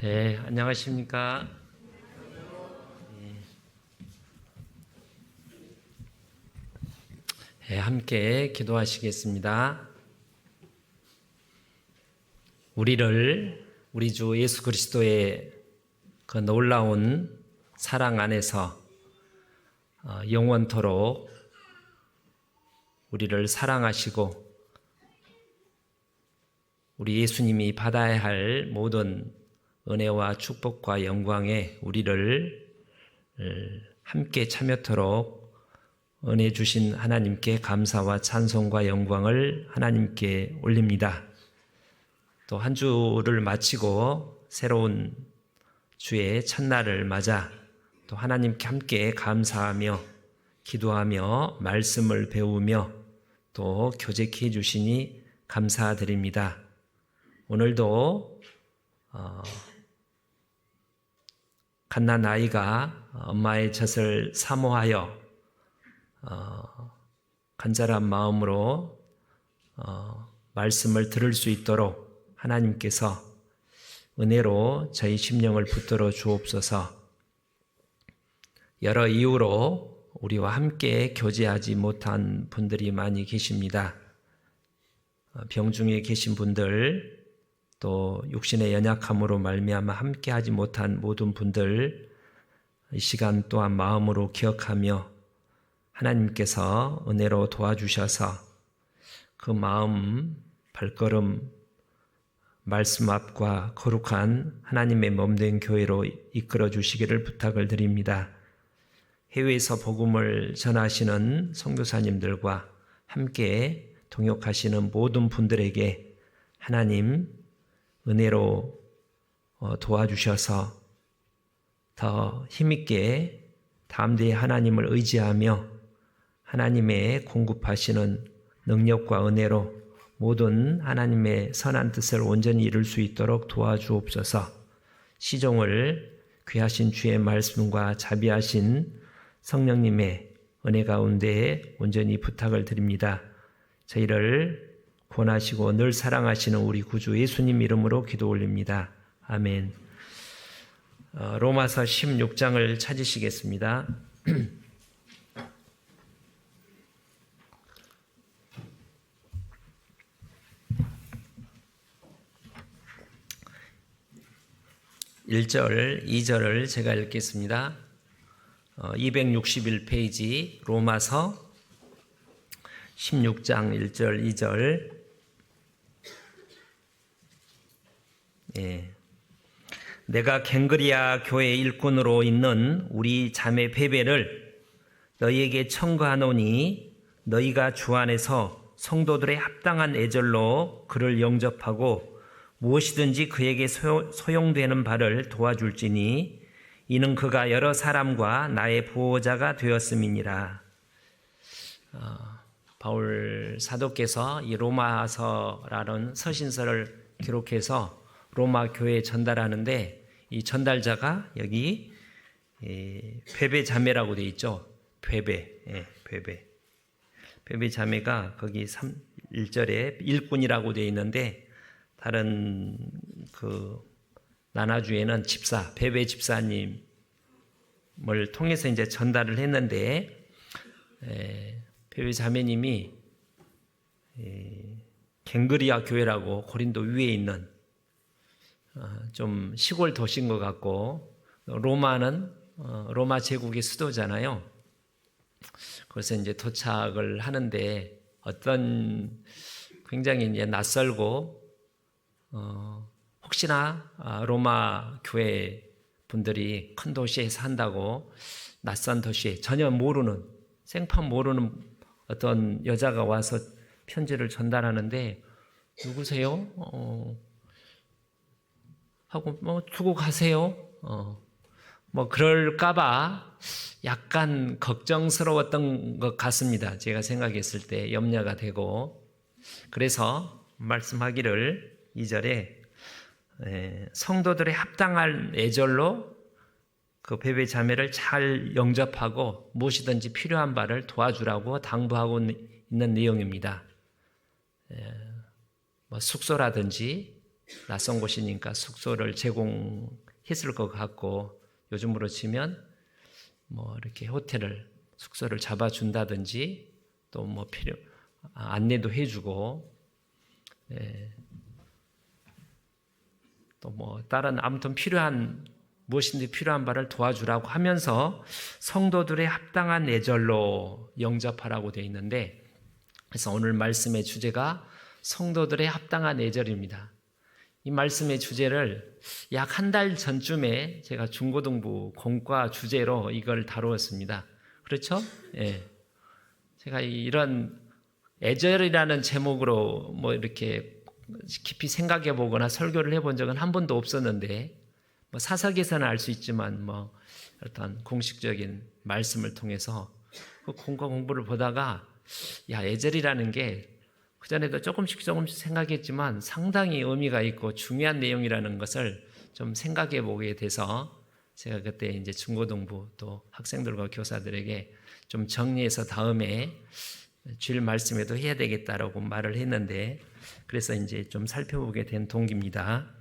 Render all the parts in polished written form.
네, 안녕하십니까? 네, 함께 기도하시겠습니다. 우리 주 예수 그리스도의 그 놀라운 사랑 안에서 영원토록 우리를 사랑하시고 우리 예수님이 받아야 할 모든 은혜와 축복과 영광에 우리를 함께 참여토록 은혜 주신 하나님께 감사와 찬송과 영광을 하나님께 올립니다. 또 한 주를 마치고 새로운 주의 첫날을 맞아 또 하나님께 함께 감사하며 기도하며 말씀을 배우며 또 교제케 해주시니 감사드립니다. 오늘도 갓난 아이가 엄마의 젖을 사모하여 간절한 마음으로 말씀을 들을 수 있도록 하나님께서 은혜로 저희 심령을 붙들어 주옵소서. 여러 이유로 우리와 함께 교제하지 못한 분들이 많이 계십니다. 병중에 계신 분들, 또 육신의 연약함으로 말미암아 함께하지 못한 모든 분들 이 시간 또한 마음으로 기억하며 하나님께서 은혜로 도와주셔서 그 마음, 발걸음, 말씀 앞과 거룩한 하나님의 몸된 교회로 이끌어 주시기를 부탁을 드립니다. 해외에서 복음을 전하시는 선교사님들과 함께 동역하시는 모든 분들에게 하나님 은혜로 도와주셔서 더 힘있게 담대히 하나님을 의지하며 하나님의 공급하시는 능력과 은혜로 모든 하나님의 선한 뜻을 온전히 이룰 수 있도록 도와주옵소서. 시종을 귀하신 주의 말씀과 자비하신 성령님의 은혜 가운데 온전히 부탁을 드립니다. 저희를 권하시고 늘 사랑하시는 우리 구주 예수님 이름으로 기도 올립니다. 아멘. 로마서 16장을 찾으시겠습니다. 1절, 2절을 제가 읽겠습니다. 261페이지 로마서 16장 1절, 2절. 내가 갱그리아 교회 일꾼으로 있는 우리 자매 베베를 너희에게 청구하노니 너희가 주 안에서 성도들의 합당한 애절로 그를 영접하고 무엇이든지 그에게 소용되는 바를 도와줄지니 이는 그가 여러 사람과 나의 보호자가 되었음이니라. 바울 사도께서 이 로마서라는 서신서를 기록해서 로마 교회에 전달하는데 이 전달자가 여기 베베 자매라고 되어 있죠. 베베 자매가 거기 1절에 일꾼이라고 되어 있는데 다른 그 나나주에는 집사, 베베 집사님을 통해서 이제 전달을 했는데 베베 자매님이 갱그리아 교회라고 고린도 위에 있는 좀 시골 도시인 것 같고 로마는 로마 제국의 수도잖아요. 그래서 이제 도착을 하는데 어떤 굉장히 이제 낯설고 혹시나 로마 교회 분들이 큰 도시에 산다고 낯선 도시에 전혀 모르는 생판 모르는 어떤 여자가 와서 편지를 전달하는데 누구세요? 하고 뭐 두고 가세요. 뭐 그럴까봐 약간 걱정스러웠던 것 같습니다. 제가 생각했을 때 염려가 되고 그래서 말씀하기를 2절에 성도들의 합당한 애절로 그 베베 자매를 잘 영접하고 무엇이든지 필요한 바를 도와주라고 당부하고 있는 내용입니다. 뭐 숙소라든지 낯선 곳이니까 숙소를 제공했을 것 같고 요즘으로 치면 뭐 이렇게 숙소를 잡아준다든지 또 뭐 안내도 해주고 또 뭐 다른 아무튼 무엇인지 필요한 바를 도와주라고 하면서 성도들의 합당한 애절로 영접하라고 되어 있는데 그래서 오늘 말씀의 주제가 성도들의 합당한 애절입니다. 이 말씀의 주제를 약 한 달 전쯤에 제가 중고등부 공과 주제로 이걸 다루었습니다. 그렇죠? 예. 제가 이런 애절이라는 제목으로 뭐 이렇게 깊이 생각해 보거나 설교를 해본 적은 한 번도 없었는데 뭐 사석에서는 알 수 있지만 뭐 어떤 공식적인 말씀을 통해서 그 공과 공부를 보다가 애절이라는 게 그전에도 조금씩 생각했지만 상당히 의미가 있고 중요한 내용이라는 것을 좀 생각해 보게 돼서 제가 그때 이제 중고등부 또 학생들과 교사들에게 좀 정리해서 다음에 주일 말씀에도 해야 되겠다라고 말을 했는데 그래서 이제 좀 살펴보게 된 동기입니다.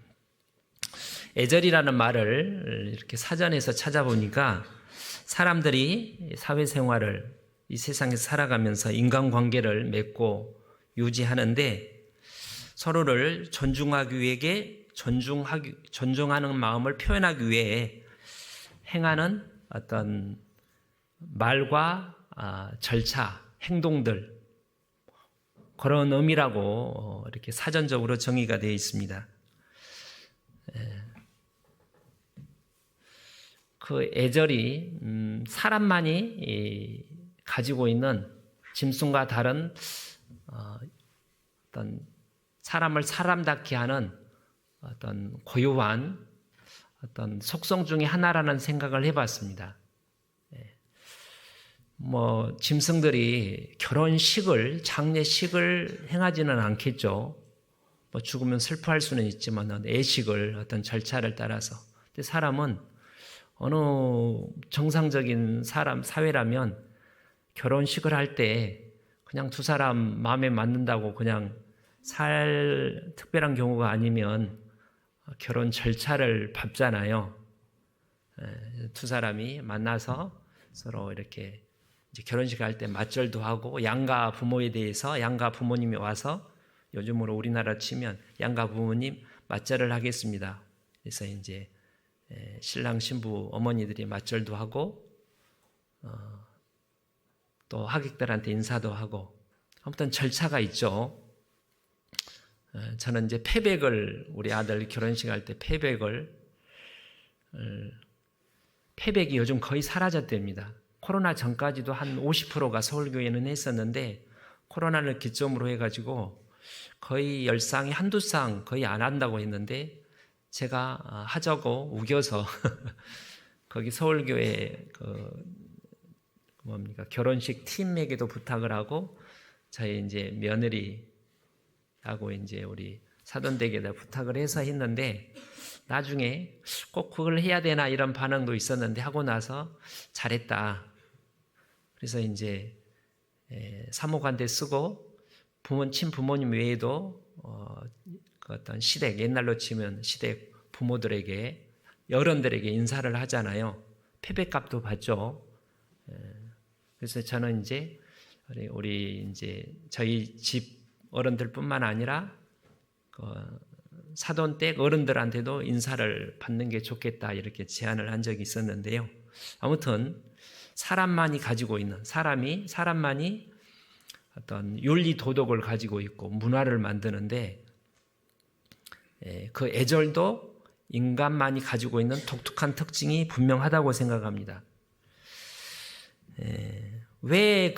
애절이라는 말을 이렇게 사전에서 찾아보니까 사람들이 사회생활을 이 세상에서 살아가면서 인간관계를 맺고 유지하는데 서로를 존중하는 마음을 표현하기 위해 행하는 어떤 말과 절차, 행동들 그런 의미라고 이렇게 사전적으로 정의가 되어 있습니다. 그 애절이 사람만이 가지고 있는 짐승과 다른 어떤 사람을 사람답게 하는 어떤 고유한 어떤 속성 중에 하나라는 생각을 해봤습니다. 뭐 짐승들이 결혼식을 장례식을 행하지는 않겠죠. 뭐 죽으면 슬퍼할 수는 있지만 애식을 어떤 절차를 따라서. 근데 사람은 어느 정상적인 사회라면 결혼식을 할 때 그냥 두 사람 마음에 맞는다고 그냥 살 특별한 경우가 아니면 결혼 절차를 밟잖아요. 두 사람이 만나서 서로 이렇게 이제 결혼식 할 때 맞절도 하고 양가 부모에 대해서 양가 부모님이 와서 요즘으로 우리나라 치면 양가 부모님 맞절을 하겠습니다. 그래서 이제 신랑 신부 어머니들이 맞절도 하고 또 하객들한테 인사도 하고 아무튼 절차가 있죠. 저는 이제 패백을 우리 아들 결혼식 할 때 패백이 요즘 거의 사라졌답니다. 코로나 전까지도 한 50%가 서울교회는 했었는데 코로나를 기점으로 해가지고 거의 10쌍이 한두 쌍 거의 안 한다고 했는데 제가 하자고 우겨서 거기 서울교회 결혼식 팀에게도 부탁을 하고 저희 이제 며느리하고 이제 우리 사돈댁에다 부탁을 해서 했는데 나중에 꼭 그걸 해야 되나 이런 반응도 있었는데 하고 나서 잘했다. 그래서 이제 사모관대 쓰고 친부모님 외에도 그 어떤 시댁 옛날로 치면 시댁 부모들에게 어른들에게 인사를 하잖아요. 패백값도 받죠. 그래서 저는 이제 우리 이제 저희 집 어른들뿐만 아니라 사돈댁 어른들한테도 인사를 받는 게 좋겠다 이렇게 제안을 한 적이 있었는데요. 아무튼 사람만이 가지고 있는 사람만이 어떤 윤리 도덕을 가지고 있고 문화를 만드는데 그 애절도 인간만이 가지고 있는 독특한 특징이 분명하다고 생각합니다. 왜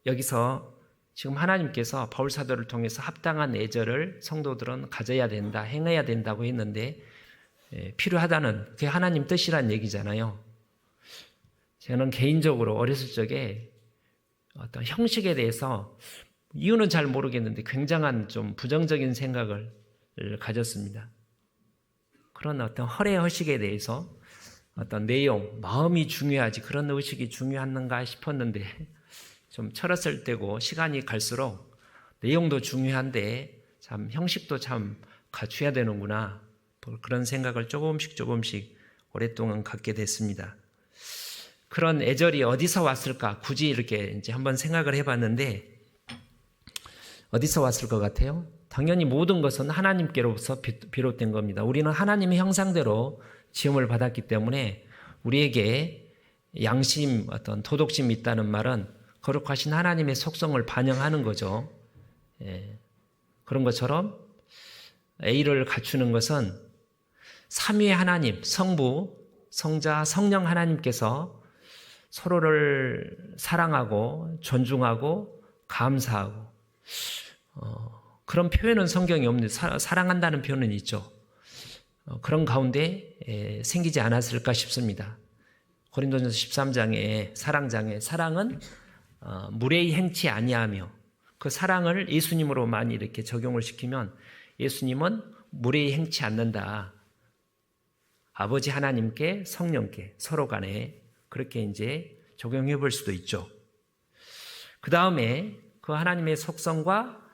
여기서 지금 하나님께서 바울 사도를 통해서 합당한 애절을 성도들은 가져야 된다, 행해야 된다고 했는데 필요하다는 그게 하나님 뜻이란 얘기잖아요. 저는 개인적으로 어렸을 적에 어떤 형식에 대해서 이유는 잘 모르겠는데 굉장한 좀 부정적인 생각을 가졌습니다. 그런 어떤 허례허식에 대해서 어떤 내용, 마음이 중요하지 그런 의식이 중요한가 싶었는데 좀 철었을 때고 시간이 갈수록 내용도 중요한데 참 형식도 참 갖춰야 되는구나 그런 생각을 조금씩 오랫동안 갖게 됐습니다. 그런 애절이 어디서 왔을까? 굳이 이렇게 이제 한번 생각을 해봤는데 어디서 왔을 것 같아요? 당연히 모든 것은 하나님께로서 비롯된 겁니다. 우리는 하나님의 형상대로 지음을 받았기 때문에 우리에게 양심, 어떤 도덕심이 있다는 말은 거룩하신 하나님의 속성을 반영하는 거죠. 그런 것처럼 A를 갖추는 것은 삼위의 하나님, 성부, 성자, 성령 하나님께서 서로를 사랑하고 존중하고 감사하고 그런 표현은 성경에 없는데 사랑한다는 표현은 있죠. 그런 가운데 생기지 않았을까 싶습니다. 고린도전서 13장에 사랑은 무례히 행치 아니하며 그 사랑을 예수님으로만 이렇게 적용을 시키면 예수님은 무례히 행치 않는다. 아버지 하나님께 성령께 서로 간에 그렇게 이제 적용해 볼 수도 있죠. 그 다음에 그 하나님의 속성과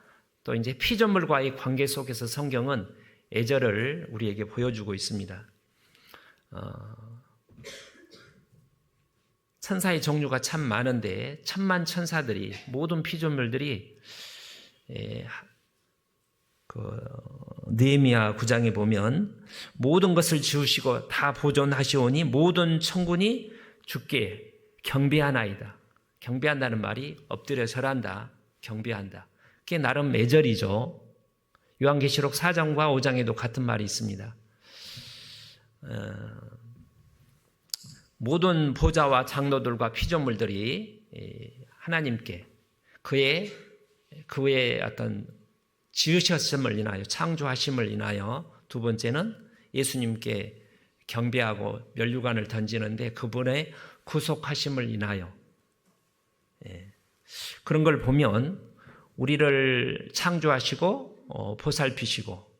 또 이제 피조물과의 관계 속에서 성경은 애절을 우리에게 보여주고 있습니다. 천사의 종류가 참 많은데 천만 천사들이 모든 피조물들이 느헤미야 9장에 보면 모든 것을 지으시고 다 보존하시오니 모든 천군이 주께 경배하나이다. 경배한다는 말이 엎드려 절한다, 경배한다. 그게 나름 애절이죠. 요한계시록 4장과 5장에도 같은 말이 있습니다. 모든 보좌와 장로들과 피조물들이 하나님께 그의 어떤 지으셨음을 인하여 창조하심을 인하여 두 번째는 예수님께 경배하고 면류관을 던지는데 그분의 구속하심을 인하여 그런 걸 보면 우리를 창조하시고 보살피시고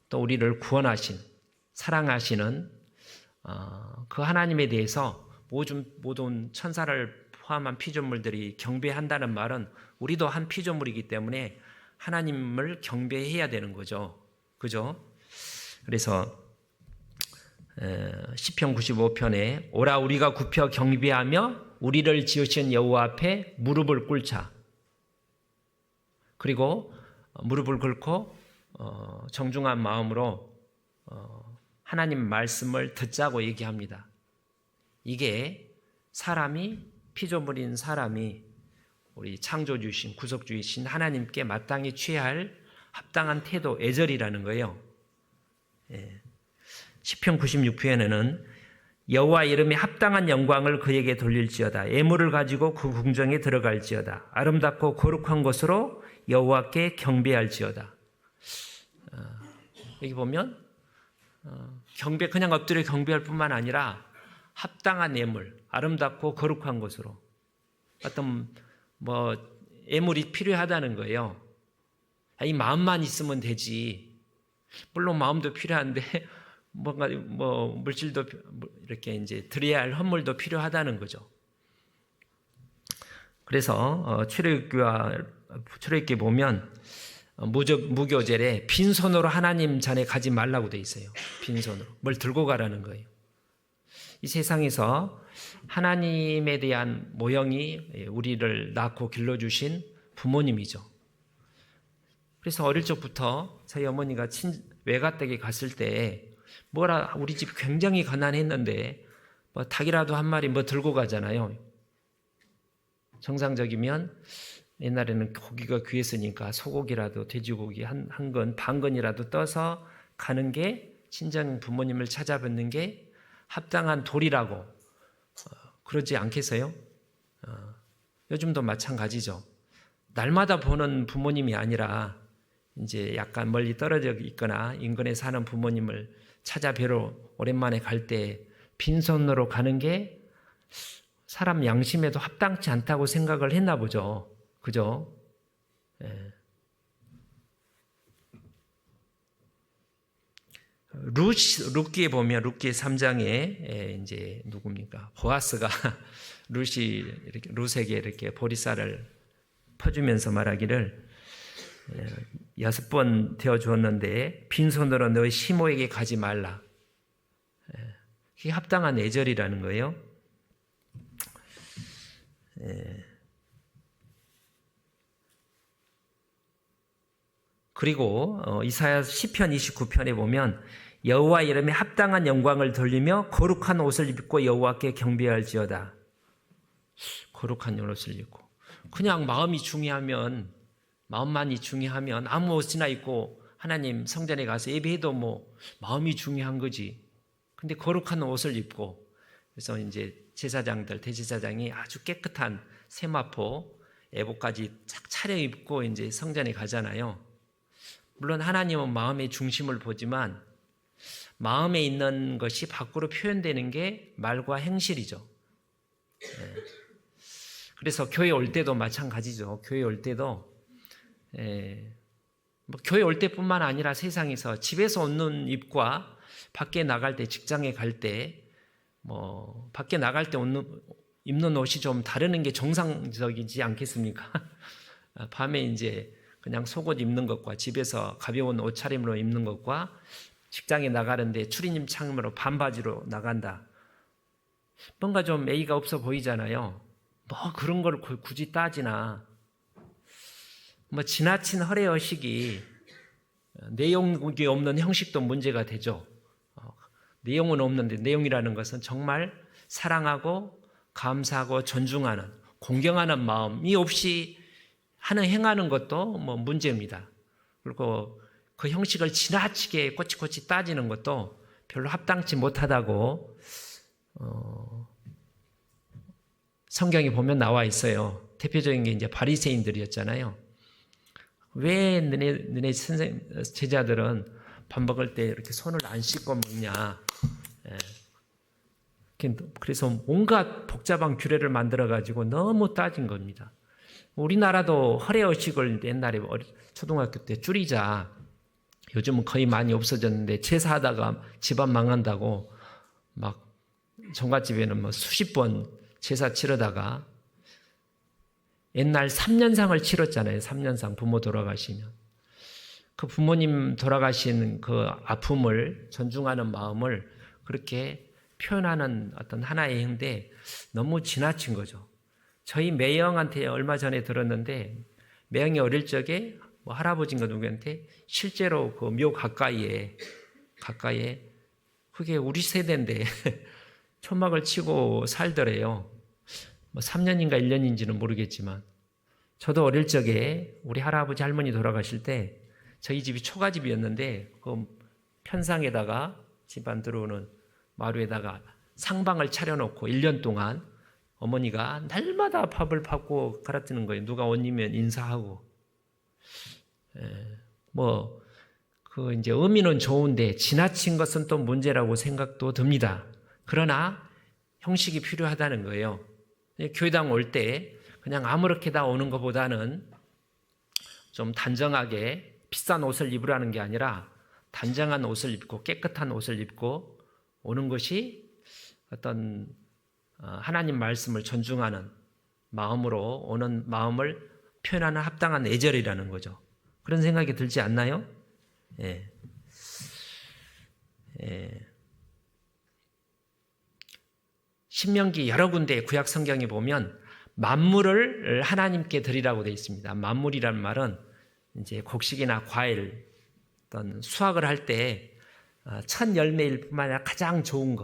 또 우리를 구원하신 사랑하시는 그 하나님에 대해서 모든 천사를 포함한 피조물들이 경배한다는 말은 우리도 한 피조물이기 때문에 하나님을 경배해야 되는 거죠. 그죠? 그래서 시편 95편에 오라 우리가 굽혀 경배하며 우리를 지으신 여호와 앞에 무릎을 꿇자. 그리고 무릎을 꿇고 정중한 마음으로 하나님 말씀을 듣자고 얘기합니다. 이게 사람이 피조물인 사람이 우리 창조주이신 구속주이신 하나님께 마땅히 취해야 할 합당한 태도, 애절이라는 거예요. 시편 96편에는 여호와 이름에 합당한 영광을 그에게 돌릴지어다. 예물을 가지고 그 궁정에 들어갈지어다. 아름답고 거룩한 곳으로 여호와께 경배할지어다. 여기 보면 경배 그냥 엎드려 경배할 뿐만 아니라 합당한 예물, 아름답고 거룩한 곳으로 어떤 예물이 필요하다는 거예요. 이 마음만 있으면 되지. 물론 마음도 필요한데 뭔가 물질도 이렇게 이제 드려야 할 헌물도 필요하다는 거죠. 그래서 출애굽기에 보면 무교절에 빈손으로 하나님 전에 가지 말라고 돼 있어요. 빈손으로 뭘 들고 가라는 거예요. 이 세상에서 하나님에 대한 모형이 우리를 낳고 길러주신 부모님이죠. 그래서 어릴 적부터 저희 어머니가 외가댁에 갔을 때 우리 집 굉장히 가난했는데 닭이라도 한 마리 들고 가잖아요. 정상적이면 옛날에는 고기가 귀했으니까 소고기라도 돼지고기 한 건, 반 건이라도 떠서 가는 게 친정 부모님을 찾아뵙는 게 합당한 도리라고 그러지 않겠어요? 요즘도 마찬가지죠. 날마다 보는 부모님이 아니라 이제 약간 멀리 떨어져 있거나 인근에 사는 부모님을 찾아뵈러 오랜만에 갈 때 빈손으로 가는 게 사람 양심에도 합당치 않다고 생각을 했나 보죠. 그죠? 룻기에 보면 룻기 3장에 이제 누굽니까? 보아스가 룻에게 이렇게 보리쌀을 퍼주면서 말하기를 6번 되어 주었는데 빈손으로 너의 시모에게 가지 말라. 이게 합당한 애절이라는 거예요. 그리고 이사야 시편 29편에 보면 여호와 이름에 합당한 영광을 돌리며 거룩한 옷을 입고 여호와께 경배할지어다. 거룩한 옷을 입고 그냥 마음만이 중요하면 아무 옷이나 입고 하나님 성전에 가서 예배해도 마음이 중요한 거지. 근데 거룩한 옷을 입고 그래서 이제 제사장들 대제사장이 아주 깨끗한 세마포 에봇까지 착 차려입고 이제 성전에 가잖아요. 물론 하나님은 마음의 중심을 보지만 마음에 있는 것이 밖으로 표현되는 게 말과 행실이죠. 그래서 교회 올 때도 마찬가지죠. 교회 올 때도 교회 올 때뿐만 아니라 세상에서 집에서 옷는 입과 밖에 나갈 때 직장에 갈 때 밖에 나갈 때 입는 옷이 좀 다르는 게 정상적이지 않겠습니까? 밤에 이제 그냥 속옷 입는 것과 집에서 가벼운 옷차림으로 입는 것과 직장에 나가는데 추리닝 창으로 반바지로 나간다. 뭔가 좀 예의가 없어 보이잖아요. 그런 걸 굳이 따지나. 지나친 허례허식이 내용이 없는 형식도 문제가 되죠. 내용은 없는데 내용이라는 것은 정말 사랑하고 감사하고 존중하는 공경하는 마음이 없이 행하는 것도 문제입니다. 그리고 그 형식을 지나치게 꼬치꼬치 따지는 것도 별로 합당치 못하다고 성경에 보면 나와 있어요. 대표적인 게 이제 바리새인들이었잖아요. 왜 너네 제자들은 밥 먹을 때 이렇게 손을 안 씻고 먹냐? 그래서 온갖 복잡한 규례를 만들어가지고 너무 따진 겁니다. 우리나라도 허례의식을 옛날에 초등학교 때 줄이자. 요즘은 거의 많이 없어졌는데 제사하다가 집안 망한다고 막 종갓집에는 뭐 수십 번 제사 치르다가 옛날 3년상을 치렀잖아요. 3년상 부모 돌아가시면. 그 부모님 돌아가신 그 아픔을 존중하는 마음을 그렇게 표현하는 어떤 하나의 행인데 너무 지나친 거죠. 저희 매형한테 얼마 전에 들었는데 매형이 어릴 적에 뭐 할아버지인가 누구한테 실제로 그 묘 가까이에 그게 우리 세대인데 초막을 치고 살더래요. 뭐 3년인가 1년인지는 모르겠지만 저도 어릴 적에 우리 할아버지 할머니 돌아가실 때 저희 집이 초가집이었는데 그 편상에다가 집안 들어오는 마루에다가 상방을 차려놓고 1년 동안 어머니가 날마다 밥을 받고 갈아뜨는 거예요. 누가 온이면 인사하고. 그 이제 의미는 좋은데 지나친 것은 또 문제라고 생각도 듭니다. 그러나 형식이 필요하다는 거예요. 교회당 올 때 그냥 아무렇게나 오는 것보다는 좀 단정하게 비싼 옷을 입으라는 게 아니라 단정한 옷을 입고 깨끗한 옷을 입고 오는 것이 어떤 하나님 말씀을 존중하는 마음으로 오는 마음을 표현하는 합당한 예절이라는 거죠. 그런 생각이 들지 않나요? 예. 신명기 여러 군데 구약 성경에 보면 만물을 하나님께 드리라고 되어 있습니다. 만물이라는 말은 이제 곡식이나 과일, 어떤 수확을 할 때 첫 열매일 뿐만 아니라 가장 좋은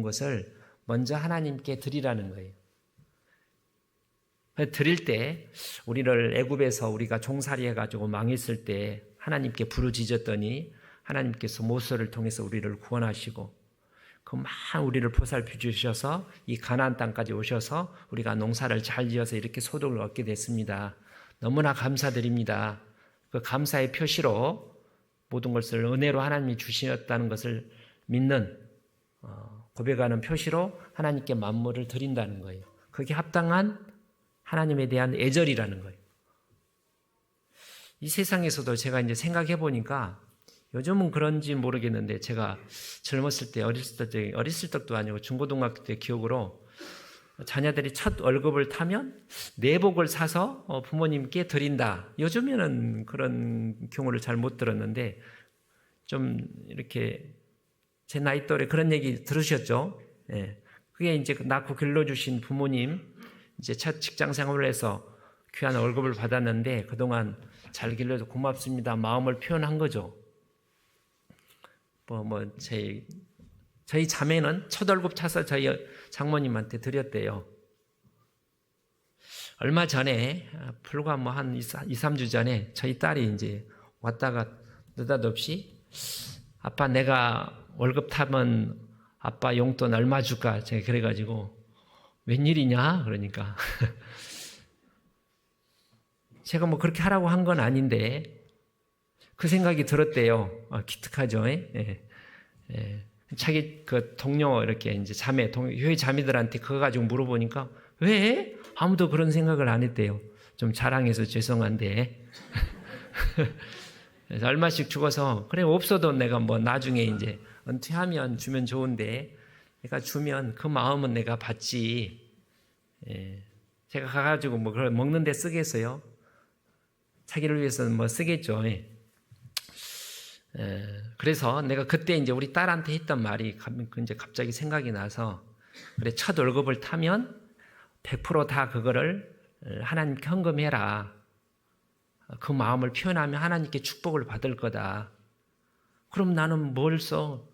것을 먼저 하나님께 드리라는 거예요. 드릴 때 우리를 애굽에서 우리가 종살이 해가지고 망했을 때 하나님께 부르짖었더니 하나님께서 모세를 통해서 우리를 구원하시고 그만 우리를 보살펴 주셔서 이 가나안 땅까지 오셔서 우리가 농사를 잘 지어서 이렇게 소득을 얻게 됐습니다. 너무나 감사드립니다. 그 감사의 표시로 모든 것을 은혜로 하나님이 주셨다는 것을 믿는 고백하는 표시로 하나님께 만물을 드린다는 거예요. 그게 합당한 하나님에 대한 애절이라는 거예요. 이 세상에서도 제가 이제 생각해 보니까 요즘은 그런지 모르겠는데 제가 젊었을 때 어렸을 때도 아니고 중고등학교 때 기억으로 자녀들이 첫 월급을 타면 내복을 사서 부모님께 드린다. 요즘에는 그런 경우를 잘 못 들었는데 좀 이렇게 제 나이 또래 그런 얘기 들으셨죠? 예. 그게 이제 낳고 길러주신 부모님 이제 첫 직장 생활을 해서 귀한 월급을 받았는데 그동안 잘 길러서 고맙습니다. 마음을 표현한 거죠. 저희 자매는 첫 월급 차서 저희 장모님한테 드렸대요. 얼마 전에, 불과 한 2, 3주 전에 저희 딸이 이제 왔다가 느닷없이 아빠 내가 월급 타면 아빠 용돈 얼마 줄까? 제가 그래가지고 웬일이냐? 그러니까 제가 뭐 그렇게 하라고 한 건 아닌데 그 생각이 들었대요. 기특하죠? 예. 자기 그 동료 이렇게 이제 교회 자매들한테 그거 가지고 물어보니까 왜? 아무도 그런 생각을 안 했대요. 좀 자랑해서 죄송한데. 그래서 얼마씩 주고서 그래 없어도 내가 뭐 나중에 이제 은퇴하면 주면 좋은데 내가 주면 그 마음은 내가 받지. 제가 가가지고 뭐 그걸 먹는 데 쓰겠어요? 자기를 위해서는 뭐 쓰겠죠. 그래서 내가 그때 이제 우리 딸한테 했던 말이 이제 갑자기 생각이 나서 그래 첫 월급을 타면 100% 다 그거를 하나님께 헌금해라. 그 마음을 표현하면 하나님께 축복을 받을 거다. 그럼 나는 뭘 써?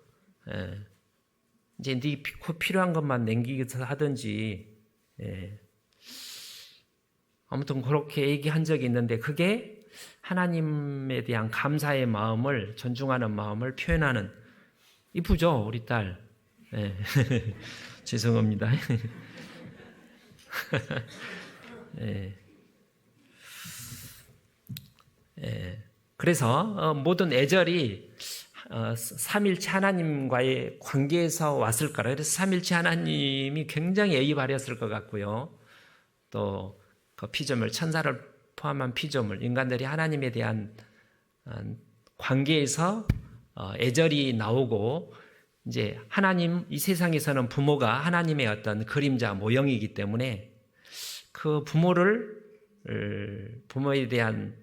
이제 네 필요한 것만 남기서 하든지. 아무튼 그렇게 얘기한 적이 있는데 그게 하나님에 대한 감사의 마음을 존중하는 마음을 표현하는 이쁘죠 우리 딸. 죄송합니다. 그래서 모든 애절이 삼일체 하나님과의 관계에서 왔을까요? 그래서 삼일체 하나님이 굉장히 예의 바렸을 것 같고요. 또 그 피조물, 천사를 포함한 피조물, 인간들이 하나님에 대한 관계에서 애절이 나오고, 이제 하나님, 이 세상에서는 부모가 하나님의 어떤 그림자, 모형이기 때문에 그 부모에 대한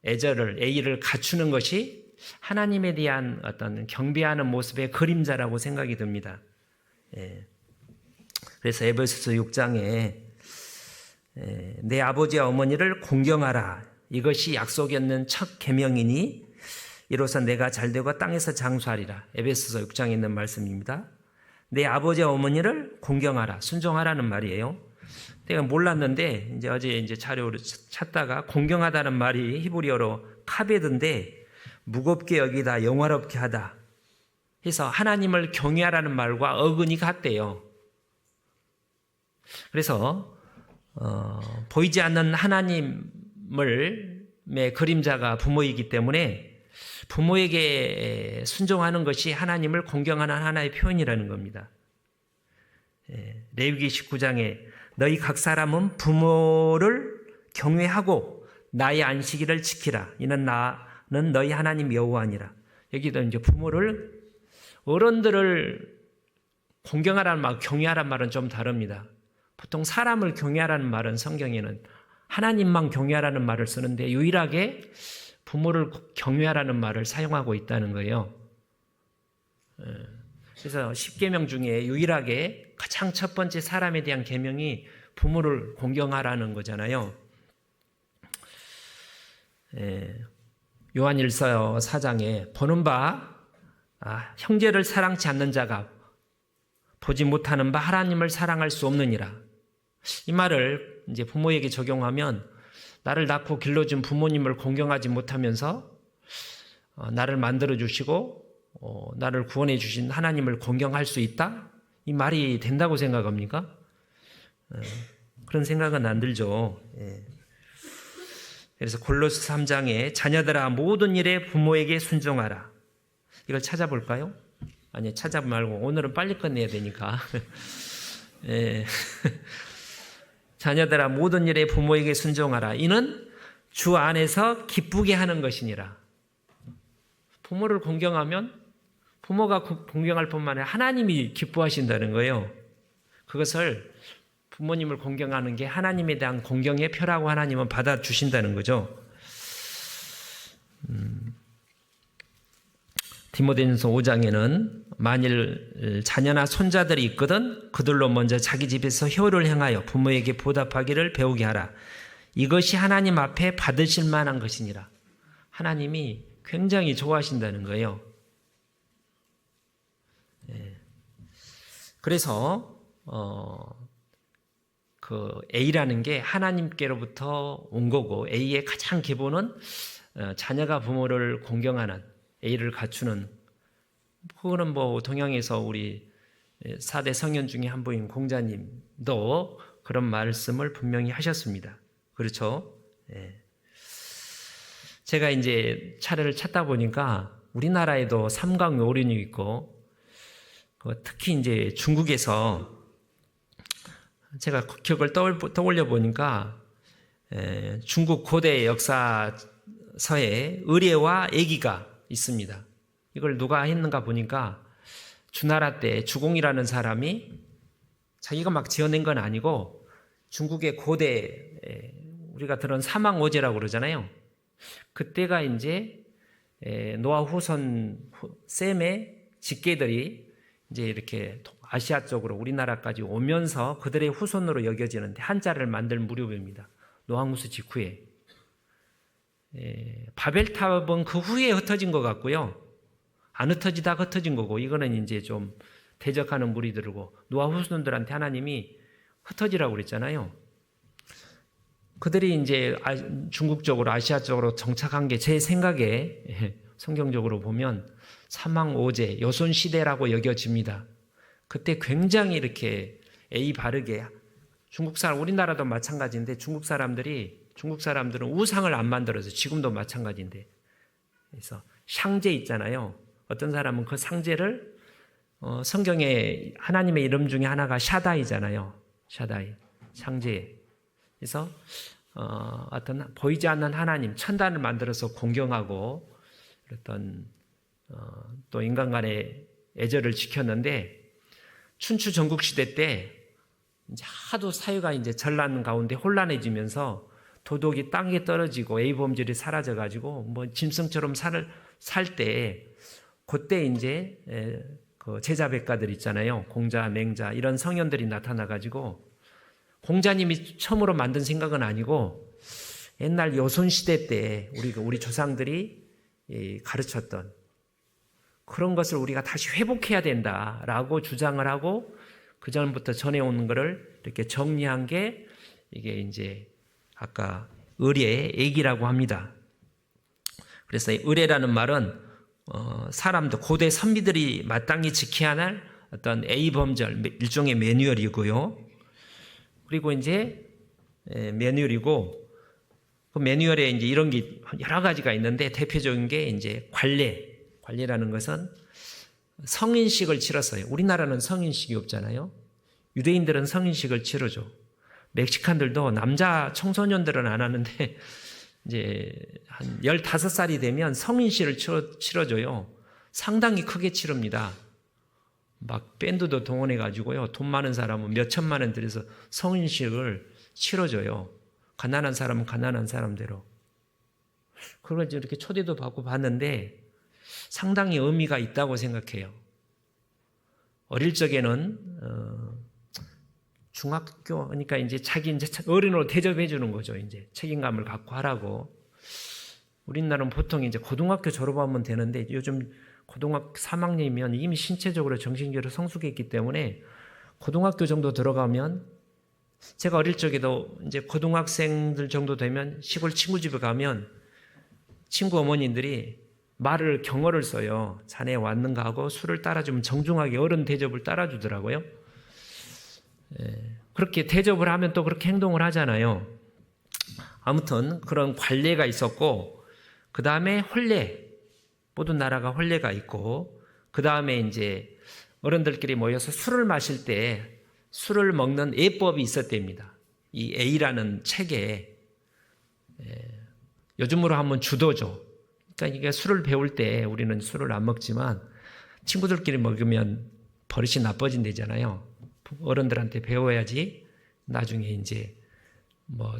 애절을, 예의를 갖추는 것이 하나님에 대한 어떤 경배하는 모습의 그림자라고 생각이 듭니다. 그래서 에베소서 6장에 내 아버지와 어머니를 공경하라. 이것이 약속이었는 첫 계명이니 이로써 내가 잘되고 땅에서 장수하리라. 에베소서 6장에 있는 말씀입니다. 내 아버지와 어머니를 공경하라. 순종하라는 말이에요. 내가 몰랐는데 이제 어제 자료를 찾다가 공경하다는 말이 히브리어로 카베드인데 무겁게 여기다, 영화롭게 하다 해서 하나님을 경외하라는 말과 어근이 같대요. 그래서 보이지 않는 하나님의 그림자가 부모이기 때문에 부모에게 순종하는 것이 하나님을 공경하는 하나의 표현이라는 겁니다. 레위기 19장에 너희 각 사람은 부모를 경외하고 나의 안식일을 지키라. 이는 나는 너희 하나님 여호와니라. 여기도 이제 부모를, 어른들을 공경하라는 말, 경외하라는 말은 좀 다릅니다. 보통 사람을 경외하라는 말은 성경에는 하나님만 경외하라는 말을 쓰는데 유일하게 부모를 경외하라는 말을 사용하고 있다는 거예요. 그래서 10계명 중에 유일하게 가장 첫 번째 사람에 대한 계명이 부모를 공경하라는 거잖아요. 요한일서 4장에 보는 바 형제를 사랑치 않는 자가 보지 못하는 바 하나님을 사랑할 수 없느니라. 이 말을 이제 부모에게 적용하면 나를 낳고 길러준 부모님을 공경하지 못하면서 나를 만들어 주시고 나를 구원해 주신 하나님을 공경할 수 있다? 이 말이 된다고 생각합니까? 그런 생각은 안 들죠. 그래서 골로새 3장에 자녀들아 모든 일에 부모에게 순종하라. 이걸 찾아볼까요? 아니, 찾아보지 말고 오늘은 빨리 끝내야 되니까. 자녀들아 모든 일에 부모에게 순종하라. 이는 주 안에서 기쁘게 하는 것이니라. 부모를 공경하면 부모가 공경할 뿐만 아니라 하나님이 기뻐하신다는 거예요. 그것을 부모님을 공경하는 게 하나님에 대한 공경의 표라고 하나님은 받아주신다는 거죠. 디모데전서 5장에는 만일 자녀나 손자들이 있거든 그들로 먼저 자기 집에서 효를 행하여 부모에게 보답하기를 배우게 하라. 이것이 하나님 앞에 받으실 만한 것이니라. 하나님이 굉장히 좋아하신다는 거예요. 그래서 그 A라는 게 하나님께로부터 온 거고, A의 가장 기본은 자녀가 부모를 공경하는, A를 갖추는, 그거는 뭐 동양에서 우리 4대 성현 중에 한 분인 공자님도 그런 말씀을 분명히 하셨습니다. 그렇죠? 제가 이제 차례를 찾다 보니까 우리나라에도 삼강요린이 있고, 특히 이제 중국에서 제가 기억을 떠올려 보니까 중국 고대 역사서에 의례와 애기가 있습니다. 이걸 누가 했는가 보니까 주나라 때 주공이라는 사람이 자기가 막 지어낸 건 아니고 중국의 고대, 우리가 들은 사망오제라고 그러잖아요. 그때가 이제 노아 후손 셈의 직계들이 이제 이렇게 아시아 쪽으로 우리나라까지 오면서 그들의 후손으로 여겨지는데 한자를 만들 무렵입니다. 노아후수 직후에. 바벨탑은 그 후에 흩어진 것 같고요. 안 흩어지다 흩어진 거고, 이거는 이제 좀 대적하는 무리들이고, 노아 후손들한테 하나님이 흩어지라고 그랬잖아요. 그들이 이제 중국 쪽으로, 아시아 쪽으로 정착한 게 제 생각에 성경적으로 보면 사망오제, 여손시대라고 여겨집니다. 그때 굉장히 이렇게 예의 바르게, 우리나라도 마찬가지인데 중국 사람들은 우상을 안 만들어서 지금도 마찬가지인데, 그래서 샹제 있잖아요. 어떤 사람은 그 상제를 성경에 하나님의 이름 중에 하나가 샤다이잖아요. 샤다이, 상제. 그래서 어떤 보이지 않는 하나님, 천단을 만들어서 공경하고 어떤 또 인간 간의 애절을 지켰는데 춘추 전국시대 때 이제 하도 사회가 이제 전란 가운데 혼란해지면서 도덕이 땅에 떨어지고 A범죄들이 사라져가지고 뭐 짐승처럼 살 때 그때 이제 그 제자백가들 있잖아요. 공자, 맹자 이런 성현들이 나타나가지고 공자님이 처음으로 만든 생각은 아니고 옛날 요손시대 때 우리 조상들이 가르쳤던 그런 것을 우리가 다시 회복해야 된다라고 주장을 하고 그 전부터 전해오는 것을 이렇게 정리한 게 이게 이제 아까 의례, 애기라고 합니다. 그래서 의례라는 말은 사람들, 고대 선비들이 마땅히 지켜야 할 어떤 A범절, 일종의 매뉴얼이고요. 그리고 이제 매뉴얼이고 그 매뉴얼에 이제 이런 게 여러 가지가 있는데 대표적인 게 이제 관례라는 것은 성인식을 치렀어요. 우리나라는 성인식이 없잖아요. 유대인들은 성인식을 치르죠. 멕시칸들도 남자 청소년들은 안 하는데 이제 한 15살이 되면 성인식을 치러줘요. 상당히 크게 치릅니다. 막 밴드도 동원해 가지고요. 돈 많은 사람은 몇 천만 원 들여서 성인식을 치러줘요. 가난한 사람은 가난한 사람대로. 그걸 이제 이렇게 초대도 받고 봤는데 상당히 의미가 있다고 생각해요. 어릴 적에는 중학교, 그러니까 이제 자기 이제 어른으로 대접해 주는 거죠. 이제 책임감을 갖고 하라고. 우리나라는 보통 이제 고등학교 졸업하면 되는데 요즘 고등학교 3학년이면 이미 신체적으로 정신적으로 성숙했기 때문에 고등학교 정도 들어가면 제가 어릴 적에도 이제 고등학생들 정도 되면 시골 친구 집에 가면 친구 어머님들이 말을 경어를 써요. 자네 왔는가 하고 술을 따라주면 정중하게 어른 대접을 따라주더라고요. 그렇게 대접을 하면 또 그렇게 행동을 하잖아요. 아무튼 그런 관례가 있었고 그 다음에 혼례, 모든 나라가 혼례가 있고 그 다음에 이제 어른들끼리 모여서 술을 마실 때 술을 먹는 예법이 있었답니다. 이 A라는 책에 요즘으로 하면 주도죠. 그러니까 이게 술을 배울 때 우리는 술을 안 먹지만 친구들끼리 먹으면 버릇이 나빠진다잖아요. 어른들한테 배워야지 나중에 이제 뭐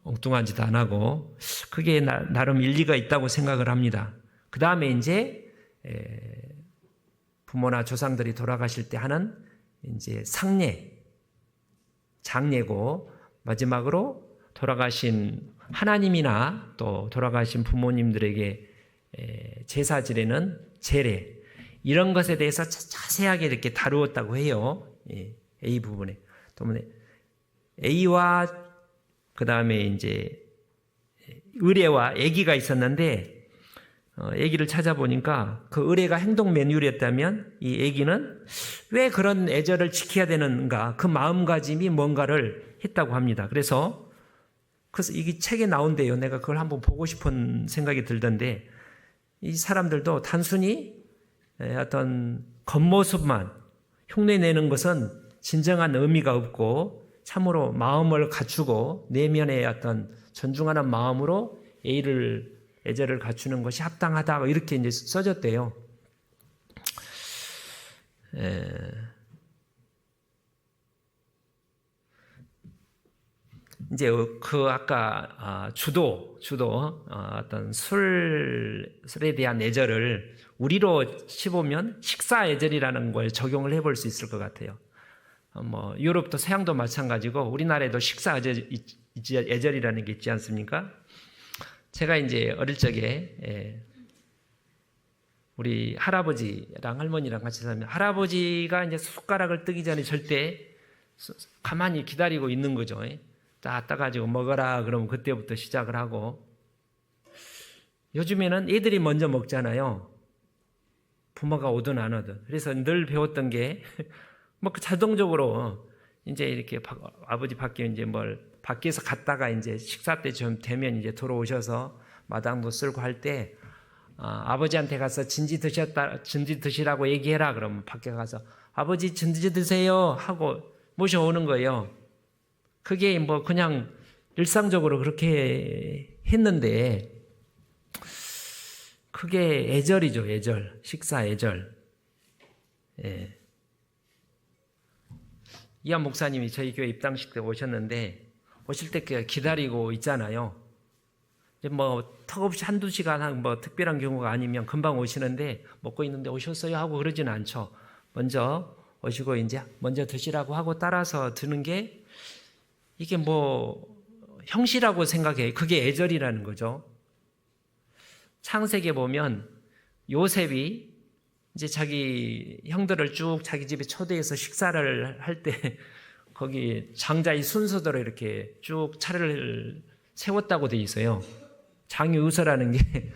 엉뚱한 짓 안 하고 그게 나름 일리가 있다고 생각을 합니다. 그 다음에 이제 부모나 조상들이 돌아가실 때 하는 이제 상례, 장례고 마지막으로 돌아가신 하나님이나 또 돌아가신 부모님들에게 제사 지내는 제례 이런 것에 대해서 자세하게 이렇게 다루었다고 해요. A 부분에. 때문에 A와 그 다음에 이제 의례와 애기가 있었는데 애기를 찾아보니까 그 의례가 행동 매뉴얼이었다면 이 애기는 왜 그런 애절을 지켜야 되는가 그 마음가짐이 뭔가를 했다고 합니다. 그래서 이게 책에 나온대요. 내가 그걸 한번 보고 싶은 생각이 들던데 이 사람들도 단순히 어떤 겉모습만 흉내내는 것은 진정한 의미가 없고 참으로 마음을 갖추고 내면의 어떤 존중하는 마음으로 애절을 갖추는 것이 합당하다 이렇게 이제 써졌대요. 이제 그 아까 주도 어떤 술에 대한 애절을 우리로 씹으면 식사 애절이라는 걸 적용을 해볼 수 있을 것 같아요. 뭐 유럽도 서양도 마찬가지고 우리나라에도 식사 애절이라는 게 있지 않습니까? 제가 이제 어릴 적에 우리 할아버지랑 할머니랑 같이 살면 할아버지가 이제 숟가락을 뜨기 전에 절대 가만히 기다리고 있는 거죠. 딱 따가지고 먹어라 그러면 그때부터 시작을 하고 요즘에는 애들이 먼저 먹잖아요. 부모가 오든 안 오든. 그래서 늘 배웠던 게 뭐 자동적으로 이제 이렇게 아버지 밖에 이제 밖에서 갔다가 이제 식사 때 좀 되면 이제 들어오셔서 마당도 쓸고 할 때 아버지한테 가서 진지 드시라고 얘기해라. 그러면 밖에 가서 아버지 진지 드세요 하고 모셔오는 거예요. 그게 뭐 그냥 일상적으로 그렇게 했는데 그게 애절이죠. 애절. 식사 애절. 예. 이한 목사님이 저희 교회 입당식 때 오셨는데 오실 때 기다리고 있잖아요. 뭐 턱없이 한두 시간 뭐 특별한 경우가 아니면 금방 오시는데 먹고 있는데 오셨어요 하고 그러지는 않죠. 먼저 오시고 이제 먼저 드시라고 하고 따라서 드는 게 이게 뭐 형식이라고 생각해요. 그게 애절이라는 거죠. 창세기에 보면 요셉이 이제 자기 형들을 쭉 자기 집에 초대해서 식사를 할 때 거기 장자의 순서대로 이렇게 쭉 차례를 세웠다고 돼 있어요. 장유의서라는 게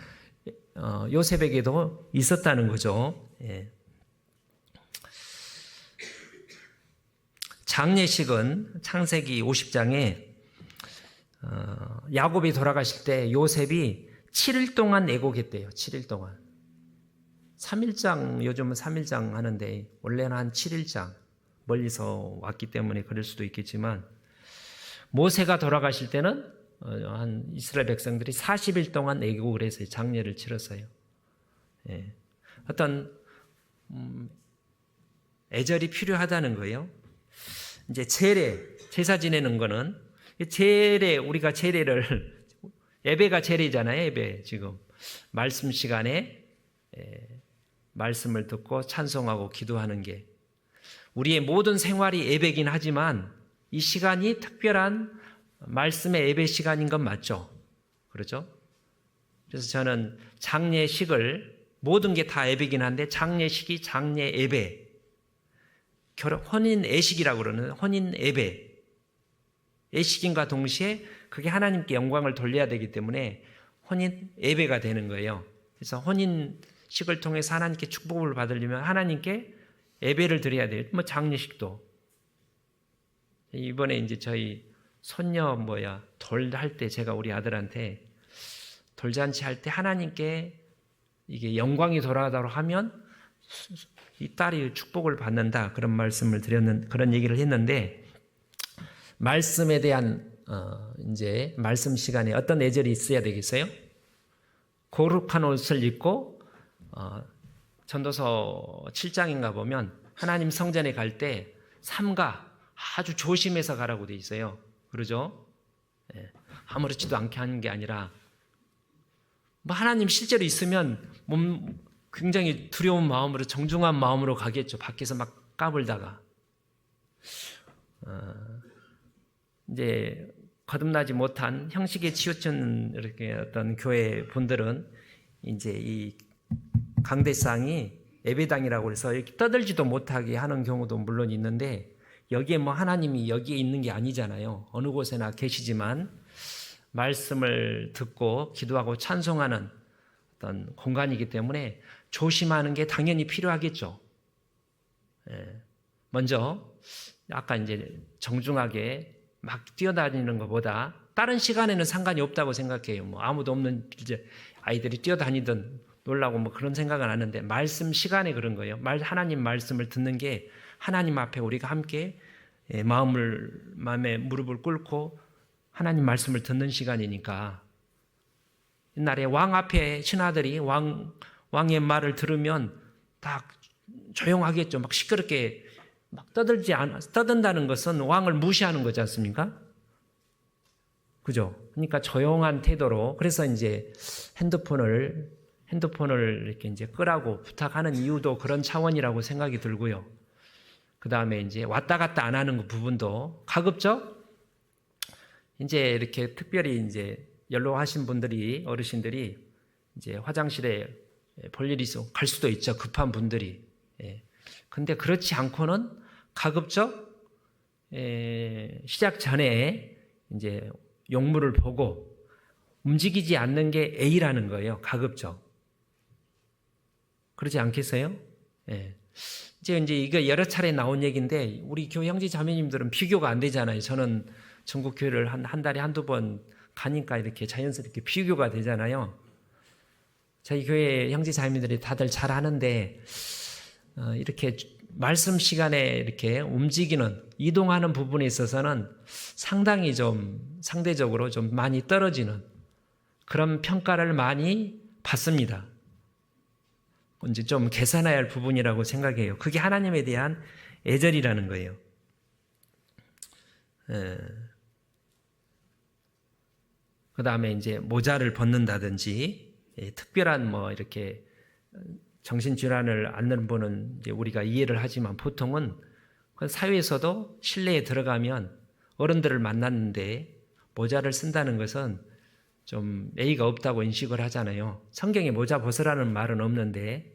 요셉에게도 있었다는 거죠. 예. 장례식은 창세기 50장에 야곱이 돌아가실 때 요셉이 7일 동안 애곡했대요. 7일 동안. 3일장 요즘은 3일장 하는데 원래는 한 7일장 멀리서 왔기 때문에 그럴 수도 있겠지만 모세가 돌아가실 때는 한 이스라엘 백성들이 40일 동안 애곡을 해서 장례를 치렀어요. 예. 어떤 애절이 필요하다는 거예요. 이제 제사 지내는 거는 우리가 제례를 예배가 제례잖아요. 예배 지금 말씀 시간에 말씀을 듣고 찬송하고 기도하는 게 우리의 모든 생활이 예배긴 하지만 이 시간이 특별한 말씀의 예배 시간인 건 맞죠? 그렇죠? 그래서 저는 장례식을 모든 게 다 예배긴 한데 장례식이 장례 예배, 혼인 예식이라고 그러는 혼인 예배, 예식인과 동시에 그게 하나님께 영광을 돌려야 되기 때문에 혼인 예배가 되는 거예요. 그래서 혼인식을 통해서 하나님께 축복을 받으려면 하나님께 예배를 드려야 돼요. 뭐 장례식도 이번에 이제 저희 손녀 돌 할 때 제가 우리 아들한테 돌잔치 할 때 하나님께 이게 영광이 돌아가도록 하면 이 딸이 축복을 받는다 그런 말씀을 그런 얘기를 했는데 말씀에 대한 이제 말씀 시간에 어떤 애절이 있어야 되겠어요? 거룩한 옷을 입고 전도서 7장인가 보면 하나님 성전에 갈 때 삼가 아주 조심해서 가라고 돼 있어요. 그러죠? 예. 아무렇지도 않게 하는 게 아니라 뭐 하나님 실제로 있으면 굉장히 두려운 마음으로 정중한 마음으로 가겠죠. 밖에서 막 까불다가 이제 거듭나지 못한 형식에 치우친 이렇게 어떤 교회 분들은 이제 이 강대상이 예배당이라고 해서 이렇게 떠들지도 못하게 하는 경우도 물론 있는데 여기에 뭐 하나님이 여기에 있는 게 아니잖아요. 어느 곳에나 계시지만 말씀을 듣고 기도하고 찬송하는 어떤 공간이기 때문에 조심하는 게 당연히 필요하겠죠. 예. 먼저 아까 이제 정중하게 막 뛰어다니는 것보다 다른 시간에는 상관이 없다고 생각해요. 뭐 아무도 없는 이제 아이들이 뛰어다니든 놀라고 뭐 그런 생각은 안 하는데 말씀 시간에 그런 거예요. 하나님 말씀을 듣는 게 하나님 앞에 우리가 함께 마음에 무릎을 꿇고 하나님 말씀을 듣는 시간이니까 옛날에 왕 앞에 신하들이 왕의 말을 들으면 다 조용하겠죠. 막 시끄럽게 막 떠든다는 것은 왕을 무시하는 거지 않습니까? 그죠? 그러니까 조용한 태도로 그래서 이제 핸드폰을 이렇게 이제 끄라고 부탁하는 이유도 그런 차원이라고 생각이 들고요. 그 다음에 이제 왔다 갔다 안 하는 부분도 가급적 이제 이렇게 특별히 이제 연로하신 분들이 어르신들이 이제 화장실에 볼 일이 있어 갈 수도 있죠. 급한 분들이. 근데 그렇지 않고는 가급적 시작 전에 이제 용물을 보고 움직이지 않는 게 A라는 거예요. 가급적. 그러지 않겠어요? 이제 이거 여러 차례 나온 얘기인데 우리 교회 형제 자매님들은 비교가 안 되잖아요. 저는 전국 교회를 한 달에 한두 번 가니까 이렇게 자연스럽게 비교가 되잖아요. 저희 교회 형제 자매들이 다들 잘 하는데 이렇게 말씀 시간에 이렇게 움직이는 이동하는 부분에 있어서는 상당히 좀 상대적으로 좀 많이 떨어지는 그런 평가를 많이 받습니다. 이제 좀 개선해야 할 부분이라고 생각해요. 그게 하나님에 대한 애절이라는 거예요. 그 다음에 이제 모자를 벗는다든지 특별한 뭐 이렇게 정신질환을 앓는 분은 이제 우리가 이해를 하지만 보통은 사회에서도 실내에 들어가면 어른들을 만났는데 모자를 쓴다는 것은 좀 예의가 없다고 인식을 하잖아요. 성경에 모자 벗으라는 말은 없는데,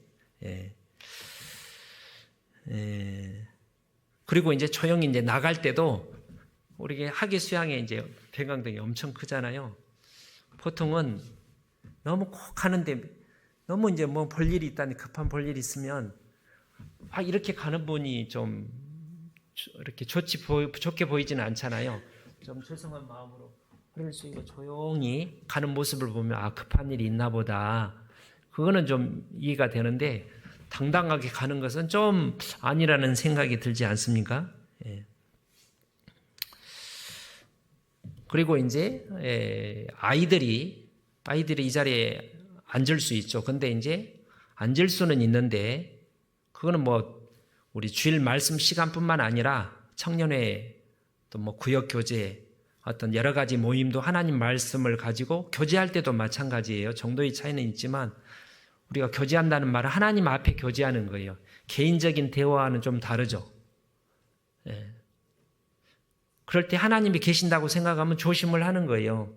그리고 이제 조용히 이제 나갈 때도 우리 학예 수양에 이제 배강등이 엄청 크잖아요. 보통은 너무 꼭 하는데 너무 이제 뭐 볼 일이 있다니 급한 볼 일이 있으면 이렇게 가는 분이 좀 이렇게 좋게 보이지는 않잖아요. 좀 죄송한 마음으로 허리를 숙이고 조용히 가는 모습을 보면 급한 일이 있나 보다. 그거는 좀 이해가 되는데 당당하게 가는 것은 좀 아니라는 생각이 들지 않습니까? 그리고 이제 아이들이 이 자리에 앉을 수 있죠. 근데 이제 앉을 수는 있는데 그거는 뭐 우리 주일 말씀 시간뿐만 아니라 청년회 또 뭐 구역 교제 어떤 여러 가지 모임도 하나님 말씀을 가지고 교제할 때도 마찬가지예요. 정도의 차이는 있지만 우리가 교제한다는 말은 하나님 앞에 교제하는 거예요. 개인적인 대화와는 좀 다르죠. 그럴 때 하나님이 계신다고 생각하면 조심을 하는 거예요.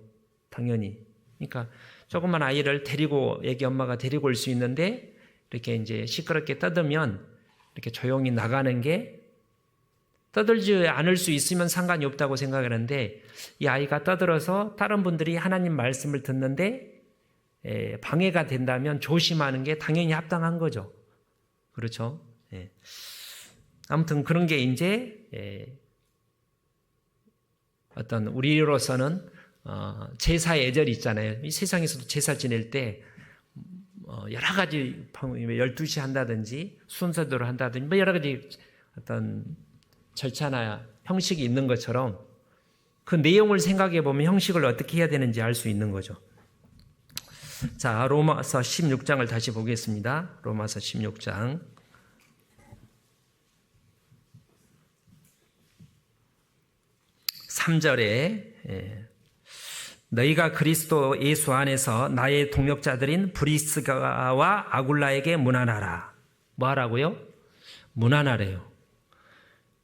당연히. 그러니까 조그만 아이를 데리고 애기 엄마가 데리고 올 수 있는데 이렇게 이제 시끄럽게 떠들면 이렇게 조용히 나가는 게 떠들지 않을 수 있으면 상관이 없다고 생각하는데 이 아이가 떠들어서 다른 분들이 하나님 말씀을 듣는데 방해가 된다면 조심하는 게 당연히 합당한 거죠. 그렇죠? 아무튼 그런 게 이제 어떤 우리로서는 제사의 예절이 있잖아요. 이 세상에서도 제사 지낼 때 여러 가지 12시 한다든지 순서대로 한다든지 뭐 여러 가지 어떤 절차나 형식이 있는 것처럼 그 내용을 생각해 보면 형식을 어떻게 해야 되는지 알 수 있는 거죠. 자, 로마서 16장을 다시 보겠습니다. 로마서 16장 3절에 너희가 그리스도 예수 안에서 나의 동역자들인 브리스가와 아굴라에게 문안하라. 뭐 하라고요? 문안하래요.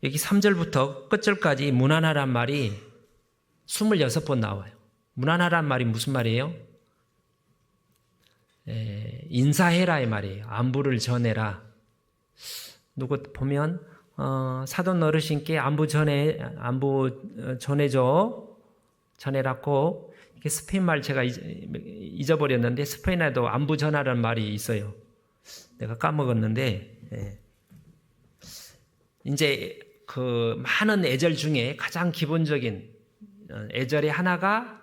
여기 3절부터 끝절까지 문안하란 말이 26번 나와요. 문안하란 말이 무슨 말이에요? 인사해라의 말이에요. 안부를 전해라. 누구 보면 사돈 어르신께 안부 전해라고 이게 스페인 말 제가 잊어버렸는데 스페인에도 안부 전하라는 말이 있어요. 내가 까먹었는데 이제 그 많은 애절 중에 가장 기본적인 애절의 하나가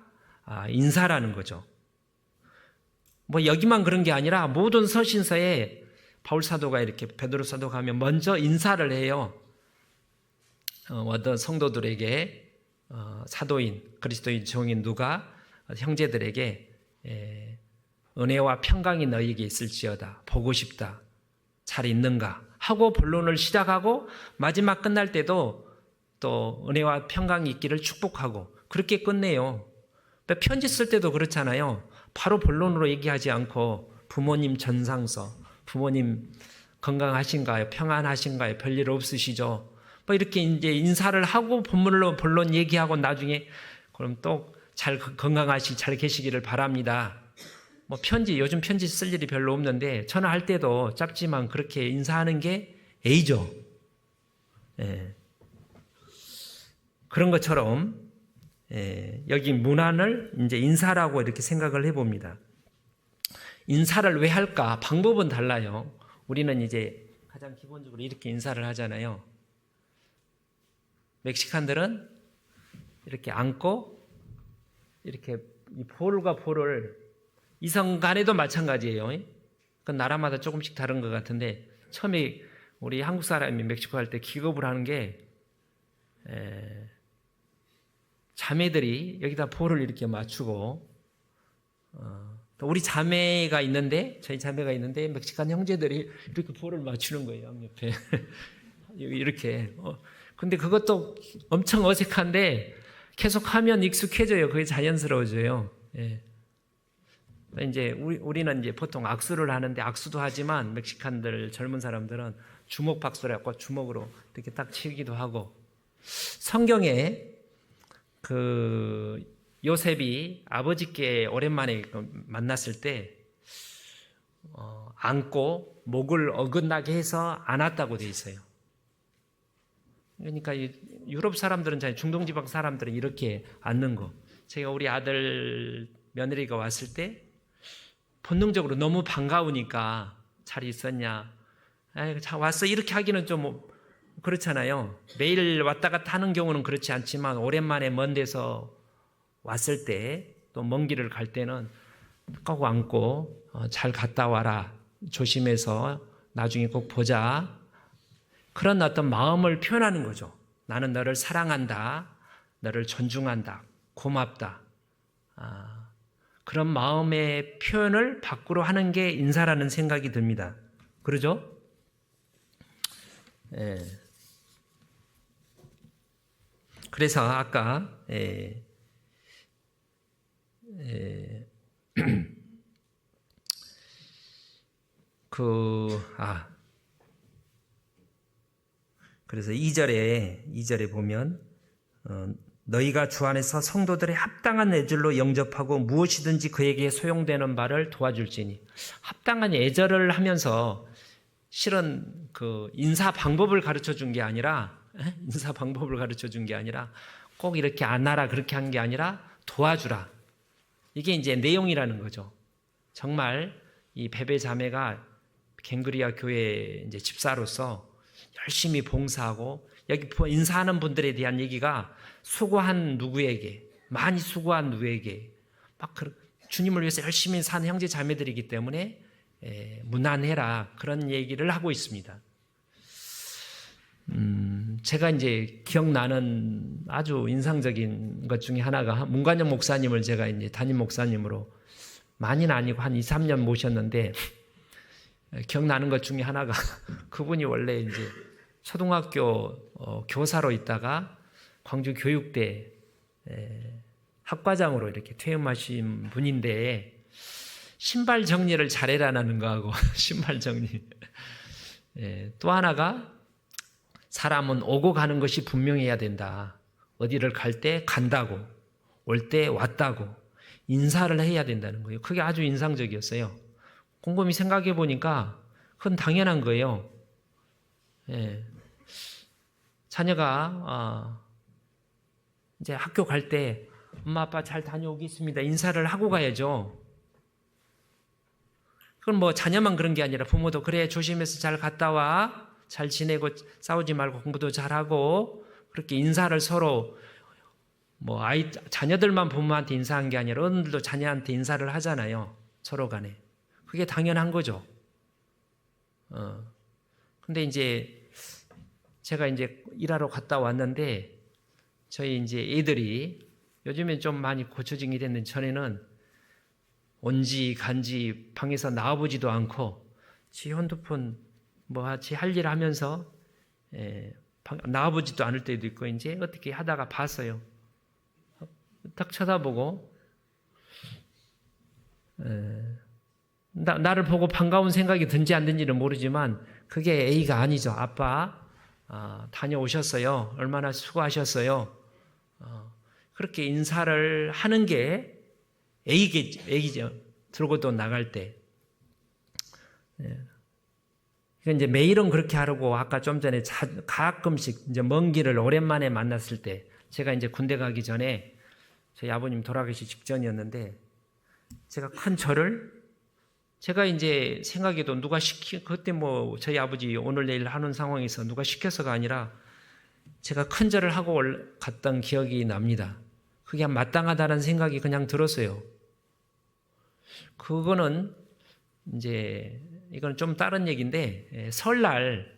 인사라는 거죠. 뭐 여기만 그런 게 아니라 모든 서신서에 바울 사도가 이렇게 베드로 사도가 하면 먼저 인사를 해요. 어떤 성도들에게 사도인 그리스도인 종인 누가 형제들에게 은혜와 평강이 너희에게 있을지어다. 보고 싶다. 잘 있는가? 하고 본론을 시작하고 마지막 끝날 때도 또 은혜와 평강이 있기를 축복하고 그렇게 끝내요. 편지 쓸 때도 그렇잖아요. 바로 본론으로 얘기하지 않고 부모님 전상서, 부모님 건강하신가요? 평안하신가요? 별일 없으시죠? 뭐 이렇게 이제 인사를 하고 본론 얘기하고 나중에 그럼 또 잘 건강하시 잘 계시기를 바랍니다. 뭐 요즘 편지 쓸 일이 별로 없는데 전화할 때도 짧지만 그렇게 인사하는 게 A죠. 그런 것처럼 여기 문안을 이제 인사라고 이렇게 생각을 해봅니다. 인사를 왜 할까? 방법은 달라요. 우리는 이제 가장 기본적으로 이렇게 인사를 하잖아요. 멕시칸들은 이렇게 앉고 이렇게 이 볼과 볼을 이성 간에도 마찬가지예요. 그 나라마다 조금씩 다른 것 같은데 처음에 우리 한국 사람이 멕시코 갈 때 기겁을 하는 게 자매들이 여기다 볼을 이렇게 맞추고 또 우리 자매가 있는데 저희 자매가 있는데 멕시칸 형제들이 이렇게 볼을 맞추는 거예요. 옆에 이렇게. 근데 그것도 엄청 어색한데 계속 하면 익숙해져요. 그게 자연스러워져요. 예. 이제 우리는 이제 보통 악수를 하는데 악수도 하지만 멕시칸들 젊은 사람들은 주먹 박수를 하고 주먹으로 이렇게 딱 치기도 하고 성경에 그 요셉이 아버지께 오랜만에 만났을 때 안고 목을 어긋나게 해서 안았다고 돼 있어요. 그러니까 유럽 사람들은 중동 지방 사람들은 이렇게 안는 거. 제가 우리 아들 며느리가 왔을 때 본능적으로 너무 반가우니까 잘 있었냐? 왔어 이렇게 하기는 좀 그렇잖아요. 매일 왔다 갔다 하는 경우는 그렇지 않지만 오랜만에 먼 데서 왔을 때 또 먼 길을 갈 때는 꼭 안고 잘 갔다 와라. 조심해서 나중에 꼭 보자. 그런 어떤 마음을 표현하는 거죠. 나는 너를 사랑한다. 너를 존중한다. 고맙다. 그런 마음의 표현을 밖으로 하는 게 인사라는 생각이 듭니다. 그러죠? 예. 그래서 아까 그래서 2절에 보면 너희가 주 안에서 성도들의 합당한 애절로 영접하고 무엇이든지 그에게 소용되는 바를 도와줄지니. 합당한 애절을 하면서 실은 그 인사 방법을 가르쳐 준 게 아니라 꼭 이렇게 안아라 그렇게 한 게 아니라 도와주라. 이게 이제 내용이라는 거죠. 정말 이 베베 자매가 갱그리아 교회 이제 집사로서 열심히 봉사하고 여기 인사하는 분들에 대한 얘기가 수고한 누구에게, 많이 수고한 누구에게 막 주님을 위해서 열심히 사는 형제 자매들이기 때문에 무난해라 그런 얘기를 하고 있습니다. 제가 이제 기억나는 아주 인상적인 것 중에 하나가 문관영 목사님을 제가 이제 담임 목사님으로 많이는 아니고 한 2, 3년 모셨는데 기억나는 것 중에 하나가 그분이 원래 이제 초등학교 교사로 있다가 광주 교육대 학과장으로 이렇게 퇴임하신 분인데 신발 정리를 잘해라는 거하고 신발 정리. 또 하나가 사람은 오고 가는 것이 분명해야 된다. 어디를 갈 때 간다고, 올 때 왔다고 인사를 해야 된다는 거예요. 그게 아주 인상적이었어요. 곰곰이 생각해 보니까 그건 당연한 거예요. 자녀가 이제 학교 갈 때 엄마 아빠 잘 다녀오겠습니다. 인사를 하고 가야죠. 그건 뭐 자녀만 그런 게 아니라 부모도 그래 조심해서 잘 갔다 와. 잘 지내고 싸우지 말고 공부도 잘하고 그렇게 인사를 서로 뭐 자녀들만 부모한테 인사한 게 아니라 어른들도 자녀한테 인사를 하잖아요. 서로 간에. 그게 당연한 거죠. 근데 이제 제가 이제 일하러 갔다 왔는데 저희 이제 애들이 요즘엔 좀 많이 고쳐지긴 됐는데 전에는 온지 간지 방에서 나와보지도 않고 지 핸드폰 뭐 같이 할 일 하면서 나와보지도 않을 때도 있고 이제 어떻게 하다가 봤어요. 딱 쳐다보고 나를 보고 반가운 생각이 든지 안 든지는 모르지만 그게 A가 아니죠. 아빠 다녀오셨어요. 얼마나 수고하셨어요. 그렇게 인사를 하는 게 A죠. 들고도 나갈 때. 이제 매일은 그렇게 하려고 아까 좀 전에 가끔씩 이제 먼 길을 오랜만에 만났을 때 제가 이제 군대 가기 전에 저희 아버님 돌아가시기 직전이었는데 제가 큰 절을 제가 이제 생각해도 누가 그때 뭐 저희 아버지 오늘 내일 하는 상황에서 누가 시켜서가 아니라 제가 큰 절을 하고 갔던 기억이 납니다. 그게 마땅하다는 생각이 그냥 들었어요. 그거는 이제 이건 좀 다른 얘기인데 설날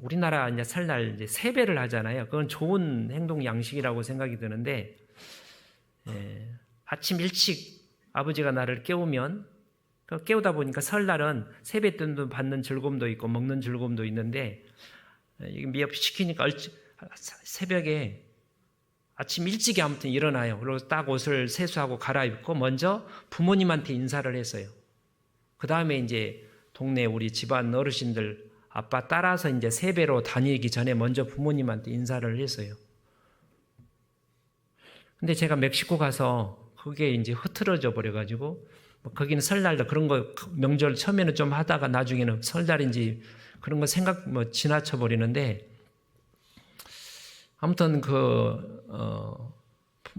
우리나라 이제 설날 이제 세배를 하잖아요. 그건 좋은 행동 양식이라고 생각이 드는데 아침 일찍 아버지가 나를 깨우면 깨우다 보니까 설날은 세뱃돈도 받는 즐거움도 있고 먹는 즐거움도 있는데 시키니까 새벽에 아침 일찍이 아무튼 일어나요. 그리고 딱 옷을 세수하고 갈아입고 먼저 부모님한테 인사를 했어요. 그 다음에 이제 동네 우리 집안 어르신들 아빠 따라서 이제 세배로 다니기 전에 먼저 부모님한테 인사를 했어요. 근데 제가 멕시코 가서 그게 이제 흐트러져 버려가지고 거기는 설날도 그런 거 명절 처음에는 좀 하다가 나중에는 설날인지 그런 거 생각 지나쳐 버리는데 아무튼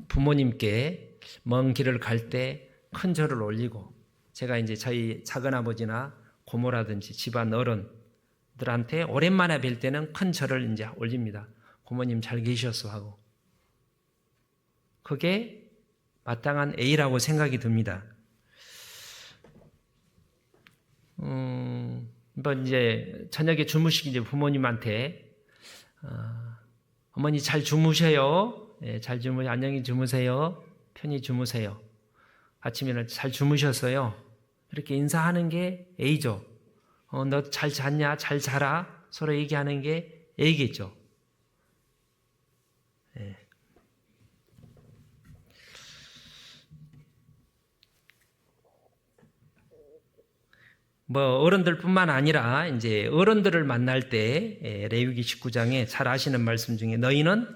부모님께 먼 길을 갈 때 큰 절을 올리고 제가 이제 저희 작은아버지나 고모라든지 집안 어른들한테 오랜만에 뵐 때는 큰 절을 이제 올립니다. 고모님 잘 계셨어 하고. 그게 마땅한 A라고 생각이 듭니다. 이제 저녁에 주무시기 이제 부모님한테 어머니 잘 주무셔요. 잘 안녕히 주무세요. 편히 주무세요. 아침에는 잘 주무셨어요. 이렇게 인사하는 게 A죠. 너 잘 잤냐? 잘 자라. 서로 얘기하는 게 A겠죠. 어른들뿐만 아니라 이제 어른들을 만날 때 레위기 19장에 잘 아시는 말씀 중에 너희는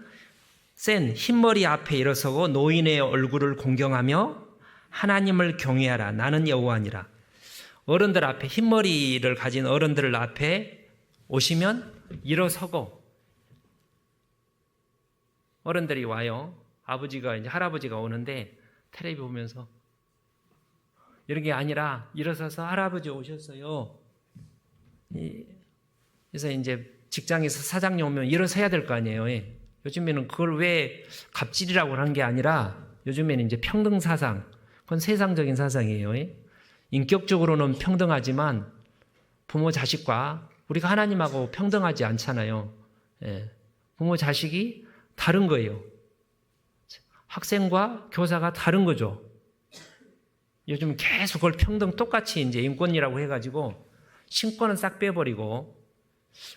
센 흰머리 앞에 일어서고 노인의 얼굴을 공경하며 하나님을 경외하라. 나는 여호와니라. 어른들 앞에 흰머리를 가진 어른들 앞에 오시면 일어서고 어른들이 와요. 아버지가 이제 할아버지가 오는데 텔레비 보면서 이런 게 아니라 일어서서 할아버지 오셨어요. 그래서 이제 직장에서 사장님 오면 일어서야 될 거 아니에요. 요즘에는 그걸 왜 갑질이라고 하는 게 아니라 요즘에는 이제 평등 사상, 그건 세상적인 사상이에요. 인격적으로는 평등하지만 부모 자식과 우리가 하나님하고 평등하지 않잖아요. 부모 자식이 다른 거예요. 학생과 교사가 다른 거죠. 요즘 계속 그걸 평등 똑같이 이제 인권이라고 해가지고 신권은 싹 빼버리고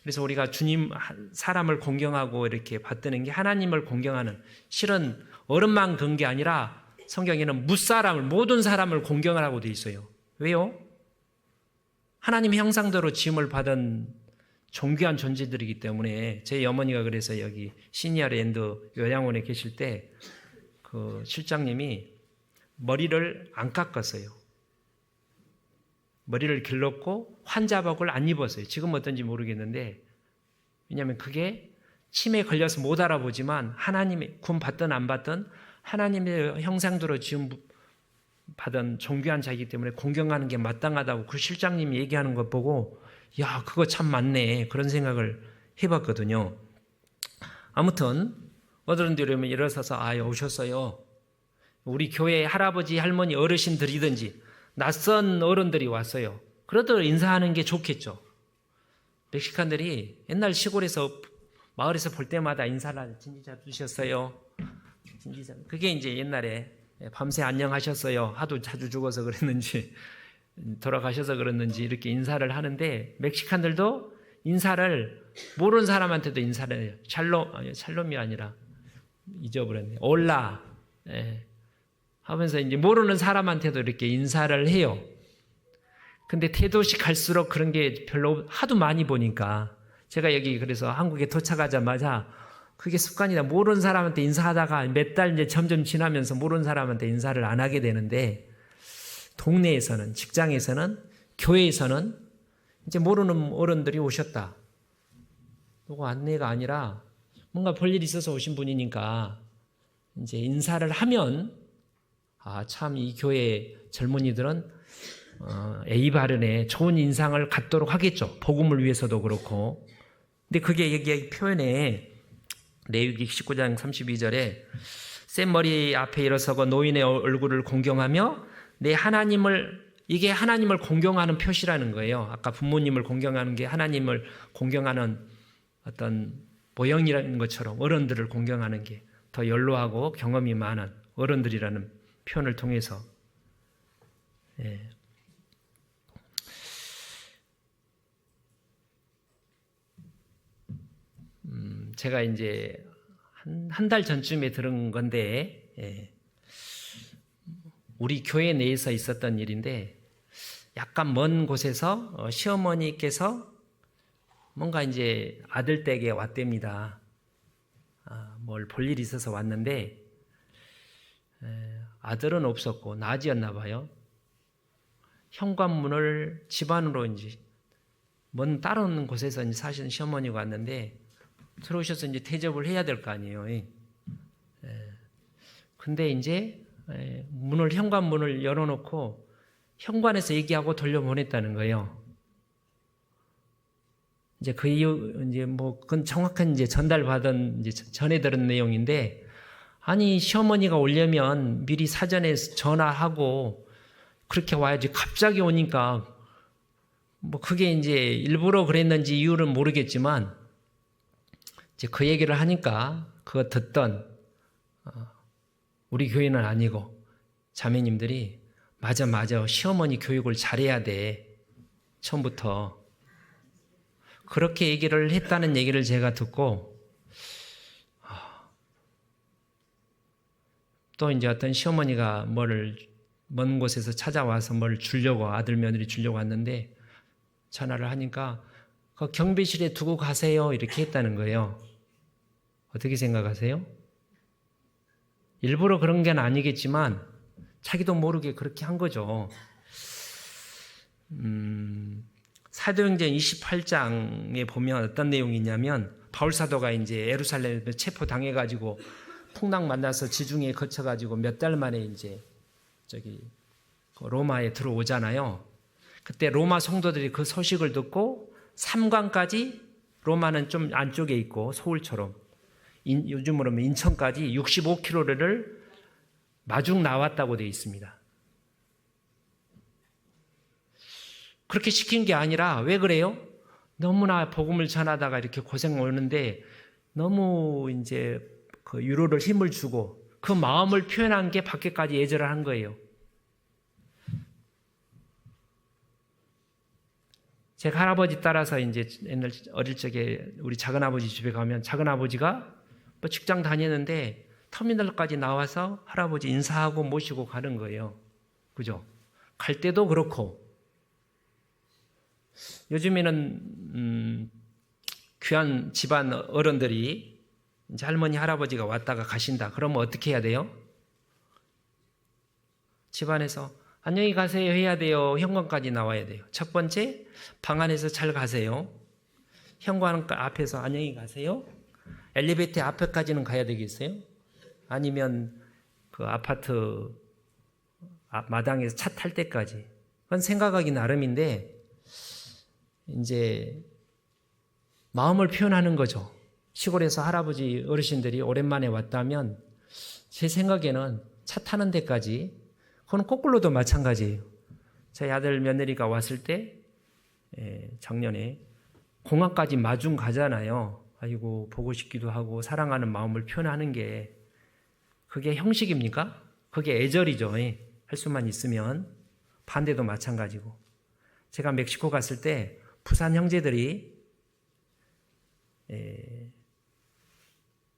그래서 우리가 주님 사람을 공경하고 이렇게 받드는 게 하나님을 공경하는 실은 어른만 그런 게 아니라 성경에는 무사람을 모든 사람을 공경하라고 돼 있어요. 왜요? 하나님의 형상대로 지음을 받은 존귀한 존재들이기 때문에 제 어머니가 그래서 여기 시니어랜드 요양원에 계실 때 그 실장님이 머리를 안 깎았어요. 머리를 길렀고 환자복을 안 입었어요. 지금 어떤지 모르겠는데 왜냐하면 그게 치매에 걸려서 못 알아보지만 하나님의 구원 받든 안 받든 하나님의 형상대로 지음 받은 존귀한 자이기 때문에 공경하는 게 마땅하다고 그 실장님이 얘기하는 것 보고 야 그거 참 맞네 그런 생각을 해봤거든요. 아무튼 어른들이 오면 일어서서 오셨어요. 우리 교회 할아버지 할머니 어르신들이든지 낯선 어른들이 왔어요. 그래도 인사하는 게 좋겠죠. 멕시칸들이 옛날 시골에서 마을에서 볼 때마다 인사를 진지자 주셨어요. 진지자. 그게 이제 옛날에 밤새 안녕하셨어요. 하도 자주 죽어서 그랬는지 돌아가셔서 그랬는지 이렇게 인사를 하는데 멕시칸들도 인사를 모르는 사람한테도 인사를 해요. 샬롬이 아니라 잊어버렸네. 올라 하면서 이제 모르는 사람한테도 이렇게 인사를 해요. 근데 태도시 갈수록 그런 게 별로 하도 많이 보니까 제가 여기 그래서 한국에 도착하자마자 그게 습관이다. 모르는 사람한테 인사하다가 몇 달 이제 점점 지나면서 모르는 사람한테 인사를 안 하게 되는데 동네에서는 직장에서는 교회에서는 이제 모르는 어른들이 오셨다. 누구 안내가 아니라 뭔가 볼일 있어서 오신 분이니까 이제 인사를 하면 참 이 교회 젊은이들은 A 바른에 좋은 인상을 갖도록 하겠죠. 복음을 위해서도 그렇고. 근데 그게 여기 표현에 레위기 19장 32절에 센 머리 앞에 일어서고 노인의 얼굴을 공경하며 이게 하나님을 공경하는 표시라는 거예요. 아까 부모님을 공경하는 게 하나님을 공경하는 어떤 모형이라는 것처럼 어른들을 공경하는 게 더 연로하고 경험이 많은 어른들이라는 표현을 통해서 제가 이제 한 달 전쯤에 들은 건데 우리 교회 내에서 있었던 일인데 약간 먼 곳에서 시어머니께서 뭔가 이제 아들 댁에 왔답니다. 뭘 볼 일이 있어서 왔는데 아들은 없었고 낮이었나 봐요. 현관문을 집 안으로 이제 먼 다른 곳에서 이제 사시는 시어머니가 왔는데 들어오셔서 이제 대접을 해야 될 거 아니에요. 근데 이제 현관문을 열어놓고 현관에서 얘기하고 돌려보냈다는 거예요. 이제 그 이유 이제 뭐 그건 정확한 이제 전달받은 이제 전해 들은 내용인데, 아니 시어머니가 오려면 미리 사전에 전화하고 그렇게 와야지 갑자기 오니까 뭐 그게 이제 일부러 그랬는지 이유는 모르겠지만 이제 그 얘기를 하니까 그거 듣던 우리 교회는 아니고 자매님들이 맞아 시어머니 교육을 잘해야 돼 처음부터 그렇게 얘기를 했다는 얘기를 제가 듣고 또 이제 어떤 시어머니가 먼 곳에서 찾아와서 뭘 주려고 아들 며느리 주려고 왔는데 전화를 하니까 그 경비실에 두고 가세요 이렇게 했다는 거예요. 어떻게 생각하세요? 일부러 그런 게 아니겠지만 자기도 모르게 그렇게 한 거죠. 사도행전 28장에 보면 어떤 내용이 있냐면 바울 사도가 이제 예루살렘에 체포당해가지고 풍랑 만나서 지중해 거쳐가지고 몇 달 만에 이제 로마에 들어오잖아요. 그때 로마 성도들이 그 소식을 듣고 삼관까지, 로마는 좀 안쪽에 있고 서울처럼 요즘으로 하면 인천까지 65km를 마중 나왔다고 되어 있습니다. 그렇게 시킨 게 아니라 왜 그래요? 너무나 복음을 전하다가 이렇게 고생 오는데 너무 이제 그 위로를 힘을 주고 그 마음을 표현한 게 밖에까지 예절을 한 거예요. 제가 할아버지 따라서 이제 옛날 어릴 적에 우리 작은아버지 집에 가면 작은아버지가 뭐 직장 다니는데 터미널까지 나와서 할아버지 인사하고 모시고 가는 거예요. 그죠? 갈 때도 그렇고 요즘에는 귀한 집안 어른들이 이제 할머니 할아버지가 왔다가 가신다. 그러면 어떻게 해야 돼요? 집안에서 안녕히 가세요 해야 돼요? 현관까지 나와야 돼요? 첫 번째, 방 안에서 잘 가세요. 현관 앞에서 안녕히 가세요. 엘리베이터 앞에까지는 가야 되겠어요? 아니면 그 아파트 마당에서 차 탈 때까지? 그건 생각하기 나름인데 이제 마음을 표현하는 거죠. 시골에서 할아버지 어르신들이 오랜만에 왔다면 제 생각에는 차 타는 데까지, 그건 거꾸로도 마찬가지예요. 저희 아들 며느리가 왔을 때 작년에 공항까지 마중 가잖아요. 아이고 보고 싶기도 하고 사랑하는 마음을 표현하는 게 그게 형식입니까? 그게 애절이죠. 할 수만 있으면. 반대도 마찬가지고. 제가 멕시코 갔을 때 부산 형제들이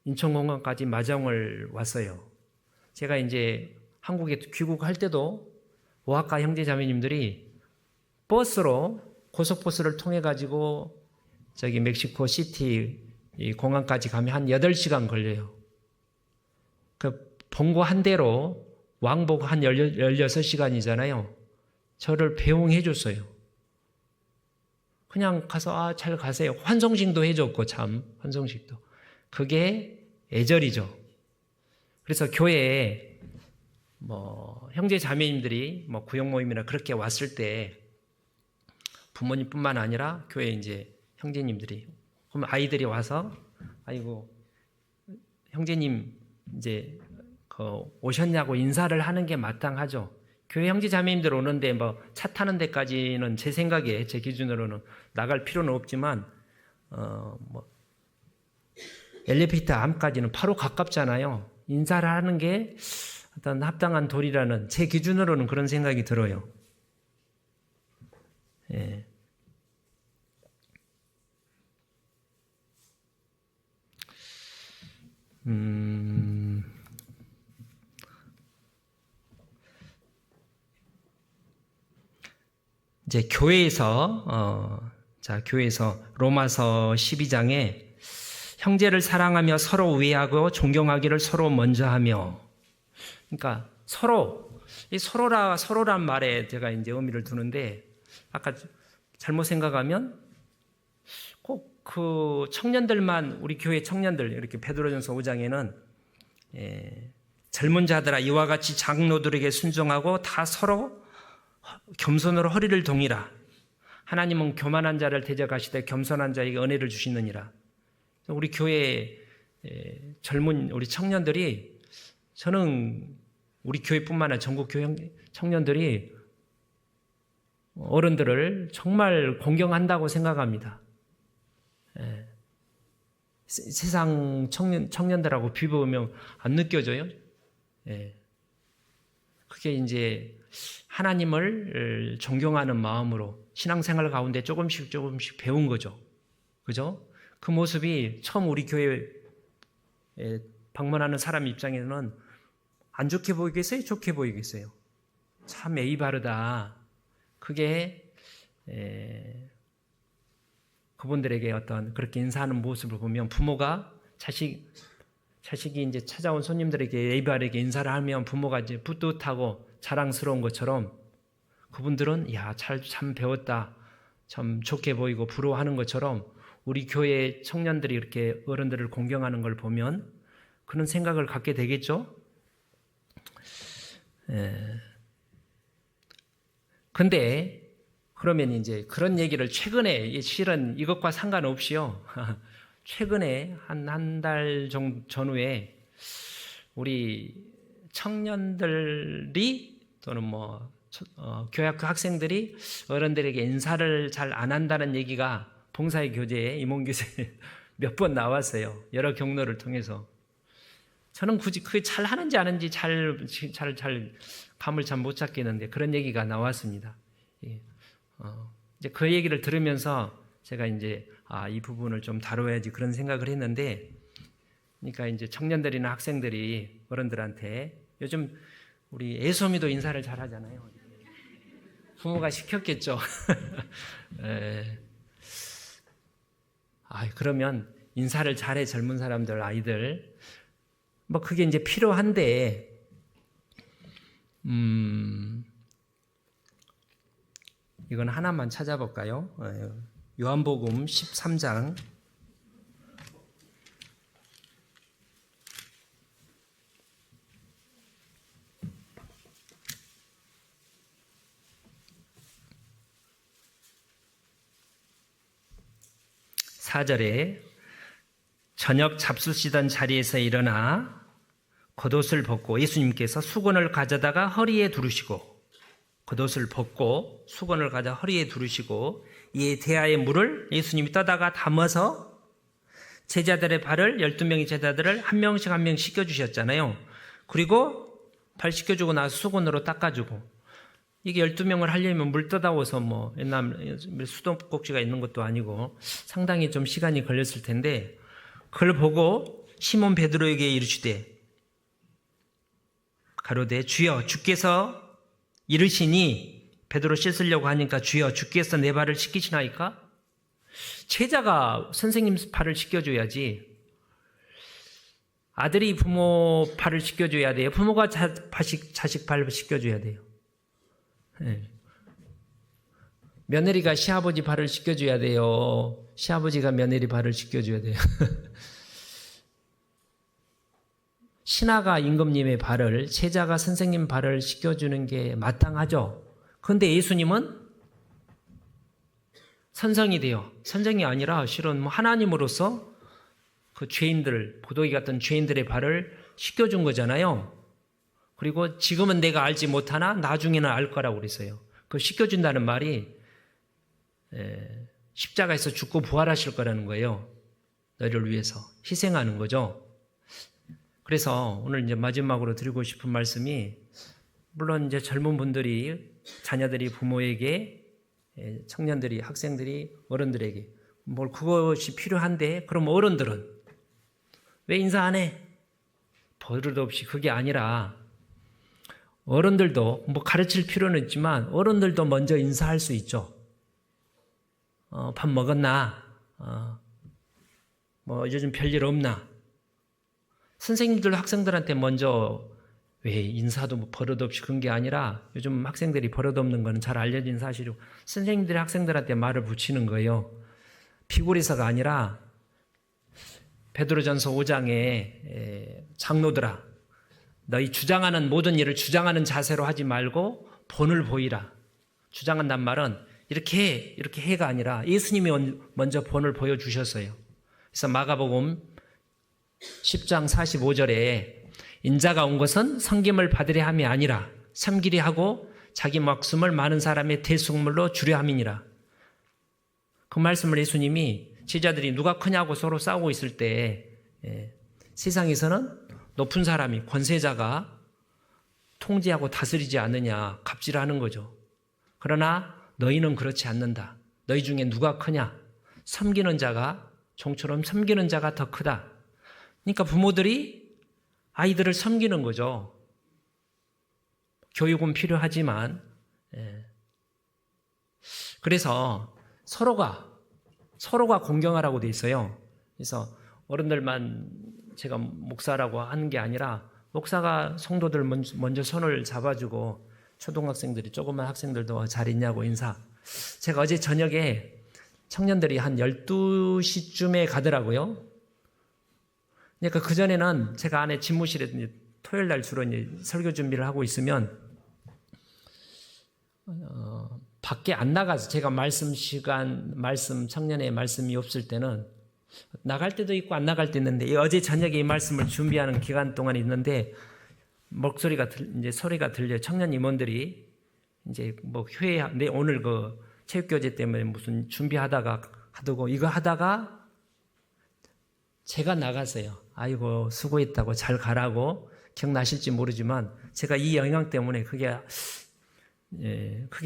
인천공항까지 마정을 왔어요. 제가 이제 한국에 귀국할 때도 오아카 형제 자매님들이 버스로 고속버스를 통해 가지고 저기 멕시코 시티 공항까지 가면 한 8시간 걸려요. 그 봉고 한 대로 왕복 한 16시간이잖아요. 저를 배웅해 줬어요. 그냥 가서 잘 가세요. 환송식도 해줬고 참 환송식도. 그게 애절이죠. 그래서 교회에 뭐 형제 자매님들이 뭐 구역 모임이나 그렇게 왔을 때 부모님뿐만 아니라 교회 이제 형제님들이, 그럼 아이들이 와서 아이고 형제님 이제 오셨냐고 인사를 하는 게 마땅하죠. 교회 형제 자매님들 오는데 뭐 차 타는 데까지는 제 생각에 제 기준으로는 나갈 필요는 없지만 뭐 엘리베이터 앞까지는 바로 가깝잖아요. 인사를 하는 게 어떤 합당한 도리라는 제 기준으로는 그런 생각이 들어요. 예. 이제 교회에서 로마서 12장에 형제를 사랑하며 서로 우애하고 존경하기를 서로 먼저 하며, 그러니까 서로란 말에 제가 이제 의미를 두는데, 아까 잘못 생각하면 꼭 그 청년들만, 우리 교회 청년들, 이렇게 베드로전서 5장에는 젊은 자들아 이와 같이 장로들에게 순종하고 다 서로 겸손으로 허리를 동이라. 하나님은 교만한 자를 대적하시되 겸손한 자에게 은혜를 주시느니라. 우리 교회 젊은 우리 청년들이, 저는 우리 교회뿐만 아니라 전국 교회 청년들이 어른들을 정말 공경한다고 생각합니다. 세상 청년들하고 비교하면 안 느껴져요? 그게 이제 하나님을 존경하는 마음으로 신앙생활 가운데 조금씩 배운 거죠. 그죠? 그 모습이 처음 우리 교회에 방문하는 사람 입장에는 안 좋게 보이겠어요? 좋게 보이겠어요? 참 예의 바르다. 그게 그분들에게 어떤 그렇게 인사하는 모습을 보면, 부모가 자식이 이제 찾아온 손님들에게 예의 바르게 인사를 하면 부모가 이제 뿌듯하고 자랑스러운 것처럼, 그분들은 참 배웠다, 참 좋게 보이고 부러워하는 것처럼 우리 교회 청년들이 이렇게 어른들을 공경하는 걸 보면 그런 생각을 갖게 되겠죠. 근데 그러면 이제 그런 얘기를 최근에, 실은 이것과 상관없이요, 최근에 한 달 전후에 우리 청년들이 또는 뭐 교회학교 학생들이 어른들에게 인사를 잘 안 한다는 얘기가 봉사의 교재에, 임원교재에 몇 번 나왔어요. 여러 경로를 통해서. 저는 굳이 그게 잘 하는지 안 하는지 잘 감을 잘 못 잡겠는데 그런 얘기가 나왔습니다. 이제 그 얘기를 들으면서 제가 이제 이 부분을 좀 다뤄야지 그런 생각을 했는데, 그러니까 이제 청년들이나 학생들이 어른들한테, 요즘 우리 애소미도 인사를 잘 하잖아요. 부모가 시켰겠죠. 그러면 인사를 잘해, 젊은 사람들, 아이들. 뭐 그게 이제 필요한데, 이건 하나만 찾아볼까요? 요한복음 13장 4절에 저녁 잡수시던 자리에서 일어나 겉옷을 벗고, 예수님께서 수건을 가져다가 허리에 두르시고, 겉옷을 벗고 수건을 가져 허리에 두르시고, 이에 대야의 물을 예수님이 떠다가 담아서 제자들의 발을, 12명의 제자들을 한 명씩 씻겨주셨잖아요. 그리고 발 씻겨주고 나서 수건으로 닦아주고, 이게 12명을 하려면 물 떠다워서 뭐 옛날 수도꼭지가 있는 것도 아니고 상당히 좀 시간이 걸렸을 텐데, 그걸 보고 시몬 베드로에게 이르시되 가로되 주여 주께서 이르시니, 베드로 씻으려고 하니까 주여 주께서 내 발을 씻기시나이까? 제자가 선생님 발을 씻겨줘야지. 아들이 부모 발을 씻겨줘야 돼요. 부모가 자식 발을 씻겨줘야 돼요. 며느리가 시아버지 발을 씻겨줘야 돼요. 시아버지가 며느리 발을 씻겨줘야 돼요. 신하가 임금님의 발을, 제자가 선생님 발을 씻겨주는 게 마땅하죠. 그런데 예수님은 선성이 돼요. 선정이 아니라 실은 뭐 하나님으로서 그 죄인들, 보도기 같은 죄인들의 발을 씻겨준 거잖아요. 그리고 지금은 내가 알지 못하나 나중에는 알 거라고 그랬어요. 그 씻겨준다는 말이 십자가에서 죽고 부활하실 거라는 거예요. 너희를 위해서 희생하는 거죠. 그래서 오늘 이제 마지막으로 드리고 싶은 말씀이, 물론 이제 젊은 분들이, 자녀들이 부모에게, 청년들이, 학생들이 어른들에게 뭘 그것이 필요한데, 그럼 어른들은 왜 인사 안 해? 버릇 없이. 그게 아니라 어른들도 뭐 가르칠 필요는 있지만 어른들도 먼저 인사할 수 있죠. 밥 먹었나? 뭐 요즘 별일 없나? 선생님들 학생들한테 먼저, 왜 인사도 뭐 버릇 없이 그런 게 아니라, 요즘 학생들이 버릇 없는 거는 잘 알려진 사실이고, 선생님들이 학생들한테 말을 붙이는 거예요. 피골에서가 아니라 베드로전서 5장에 장로들아, 너희 주장하는 모든 일을 주장하는 자세로 하지 말고 본을 보이라. 주장한단 말은 이렇게 해가 아니라 예수님이 먼저 본을 보여주셨어요. 그래서 마가복음 10장 45절에 인자가 온 것은 섬김을 받으려 함이 아니라 섬기려 하고 자기 목숨을 많은 사람의 대속물로 주려 함이니라. 그 말씀을 예수님이 제자들이 누가 크냐고 서로 싸우고 있을 때, 세상에서는 높은 사람이, 권세자가 통제하고 다스리지 않느냐 갑질하는 거죠. 그러나 너희는 그렇지 않는다. 너희 중에 누가 크냐? 섬기는 자가, 종처럼 섬기는 자가 더 크다. 그러니까 부모들이 아이들을 섬기는 거죠. 교육은 필요하지만, 그래서 서로가 공경하라고 돼 있어요. 그래서 어른들만 제가 목사라고 하는 게 아니라, 목사가 성도들 먼저 손을 잡아주고, 초등학생들이, 조그만 학생들도 잘 있냐고 인사. 제가 어제 저녁에 청년들이 한 12시쯤에 가더라고요. 그러니까 그전에는 제가 안에 집무실에 토요일 날 주로 이제 설교 준비를 하고 있으면, 밖에 안 나가서, 제가 말씀 청년의 말씀이 없을 때는 나갈 때도 있고 안 나갈 때 있는데, 어제 저녁에 이 말씀을 준비하는 기간 동안 있는데, 목소리가 이제 소리가 들려. 청년 임원들이 이제 뭐 오늘 그 체육교재 때문에 무슨 준비하다가 하고 이거 하다가 제가 나갔어요. 아이고 수고했다고, 잘 가라고. 기억나실지 모르지만 제가 이 영향 때문에 그게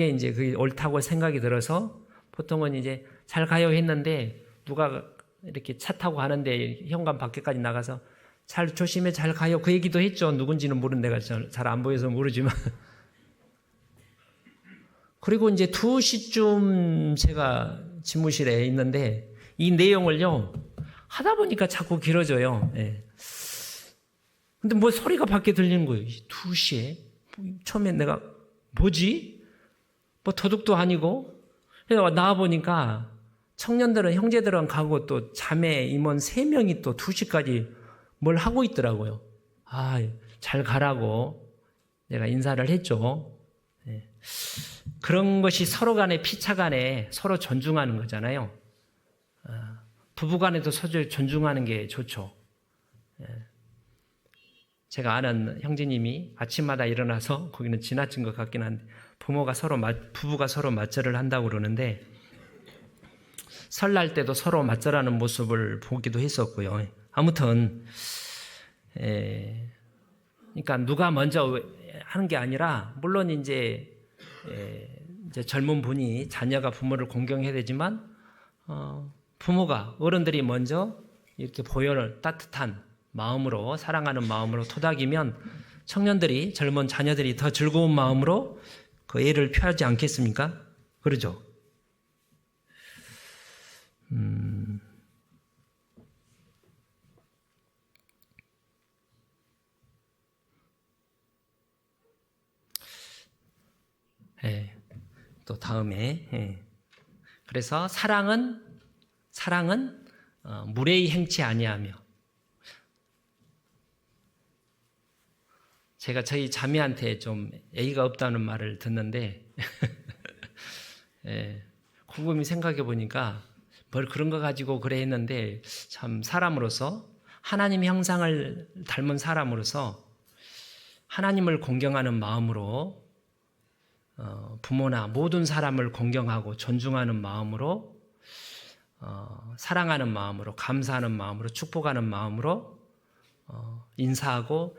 이제 그게 옳다고 생각이 들어서, 보통은 이제 잘 가요 했는데 누가 이렇게 차 타고 가는데 현관 밖에까지 나가서 잘 조심해, 잘 가요, 그 얘기도 했죠. 누군지는 모르는, 내가 잘 안 보여서 모르지만. 그리고 이제 2시쯤 제가 집무실에 있는데 이 내용을요 하다 보니까 자꾸 길어져요. 근데 뭐 소리가 밖에 들리는 거예요. 2시에. 처음에 내가 뭐지? 뭐 도둑도 아니고. 그래서 나와보니까 청년들은, 형제들은 가고 또 자매 임원 3명이 또 2시까지 뭘 하고 있더라고요. 잘 가라고 내가 인사를 했죠. 그런 것이 서로 간에, 피차 간에 서로 존중하는 거잖아요. 부부 간에도 서로 존중하는 게 좋죠. 제가 아는 형제님이 아침마다 일어나서, 거기는 지나친 것 같긴 한데, 부부가 서로 맞절을 한다고 그러는데, 설날 때도 서로 맞절하는 모습을 보기도 했었고요. 아무튼 그러니까 누가 먼저 하는 게 아니라, 물론 이제 젊은 분이, 자녀가 부모를 공경해야 되지만, 부모가, 어른들이 먼저 이렇게 보혈을 따뜻한 마음으로, 사랑하는 마음으로 토닥이면 청년들이, 젊은 자녀들이 더 즐거운 마음으로 그 애를 펴지 않겠습니까? 그러죠. 또 다음에, 그래서 사랑은 무례히 행치 아니하며. 제가 저희 자매한테 좀 예의가 없다는 말을 듣는데 곰곰이 생각해 보니까 뭘 그런 거 가지고 그래 했는데, 참 사람으로서, 하나님 형상을 닮은 사람으로서 하나님을 공경하는 마음으로 부모나 모든 사람을 공경하고 존중하는 마음으로 사랑하는 마음으로 감사하는 마음으로 축복하는 마음으로 인사하고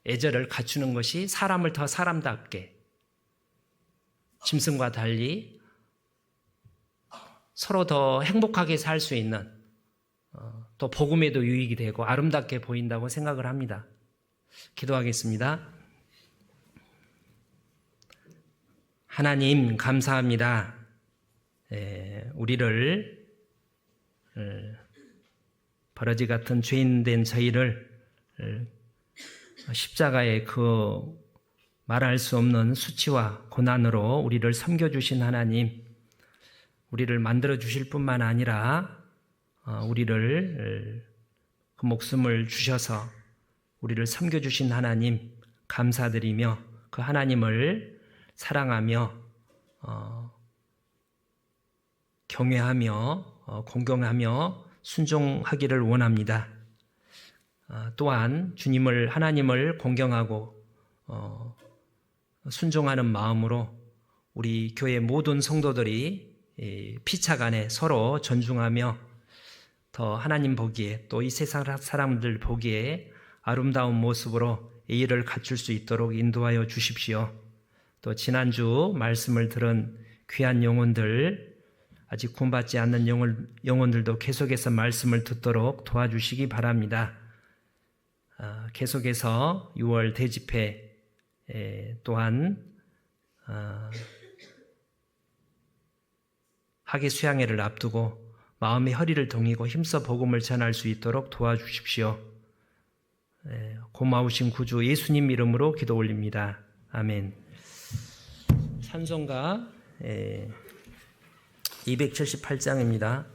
애절을 갖추는 것이 사람을 더 사람답게 짐승과 달리 서로 더 행복하게 살 수 있는 또 복음에도 유익이 되고 아름답게 보인다고 생각을 합니다. 기도하겠습니다. 하나님 감사합니다. 우리를 버러지 같은 죄인된 저희를 십자가의 그 말할 수 없는 수치와 고난으로 우리를 섬겨주신 하나님, 우리를 만들어 주실 뿐만 아니라 우리를 그 목숨을 주셔서 우리를 섬겨주신 하나님 감사드리며 그 하나님을 사랑하며 경외하며 공경하며 순종하기를 원합니다. 또한 주님을 하나님을 공경하고 순종하는 마음으로 우리 교회 모든 성도들이 피차간에 서로 존중하며 더 하나님 보기에 또 이 세상 사람들 보기에 아름다운 모습으로 예의를 갖출 수 있도록 인도하여 주십시오. 또 지난주 말씀을 들은 귀한 영혼들, 아직 구원받지 않는 영혼들도 계속해서 말씀을 듣도록 도와주시기 바랍니다. 계속해서 6월 대집회 또한 학예 수양회를 앞두고 마음의 허리를 동이고 힘써 복음을 전할 수 있도록 도와주십시오. 고마우신 구주 예수님 이름으로 기도 올립니다. 아멘. 찬송가 278장입니다.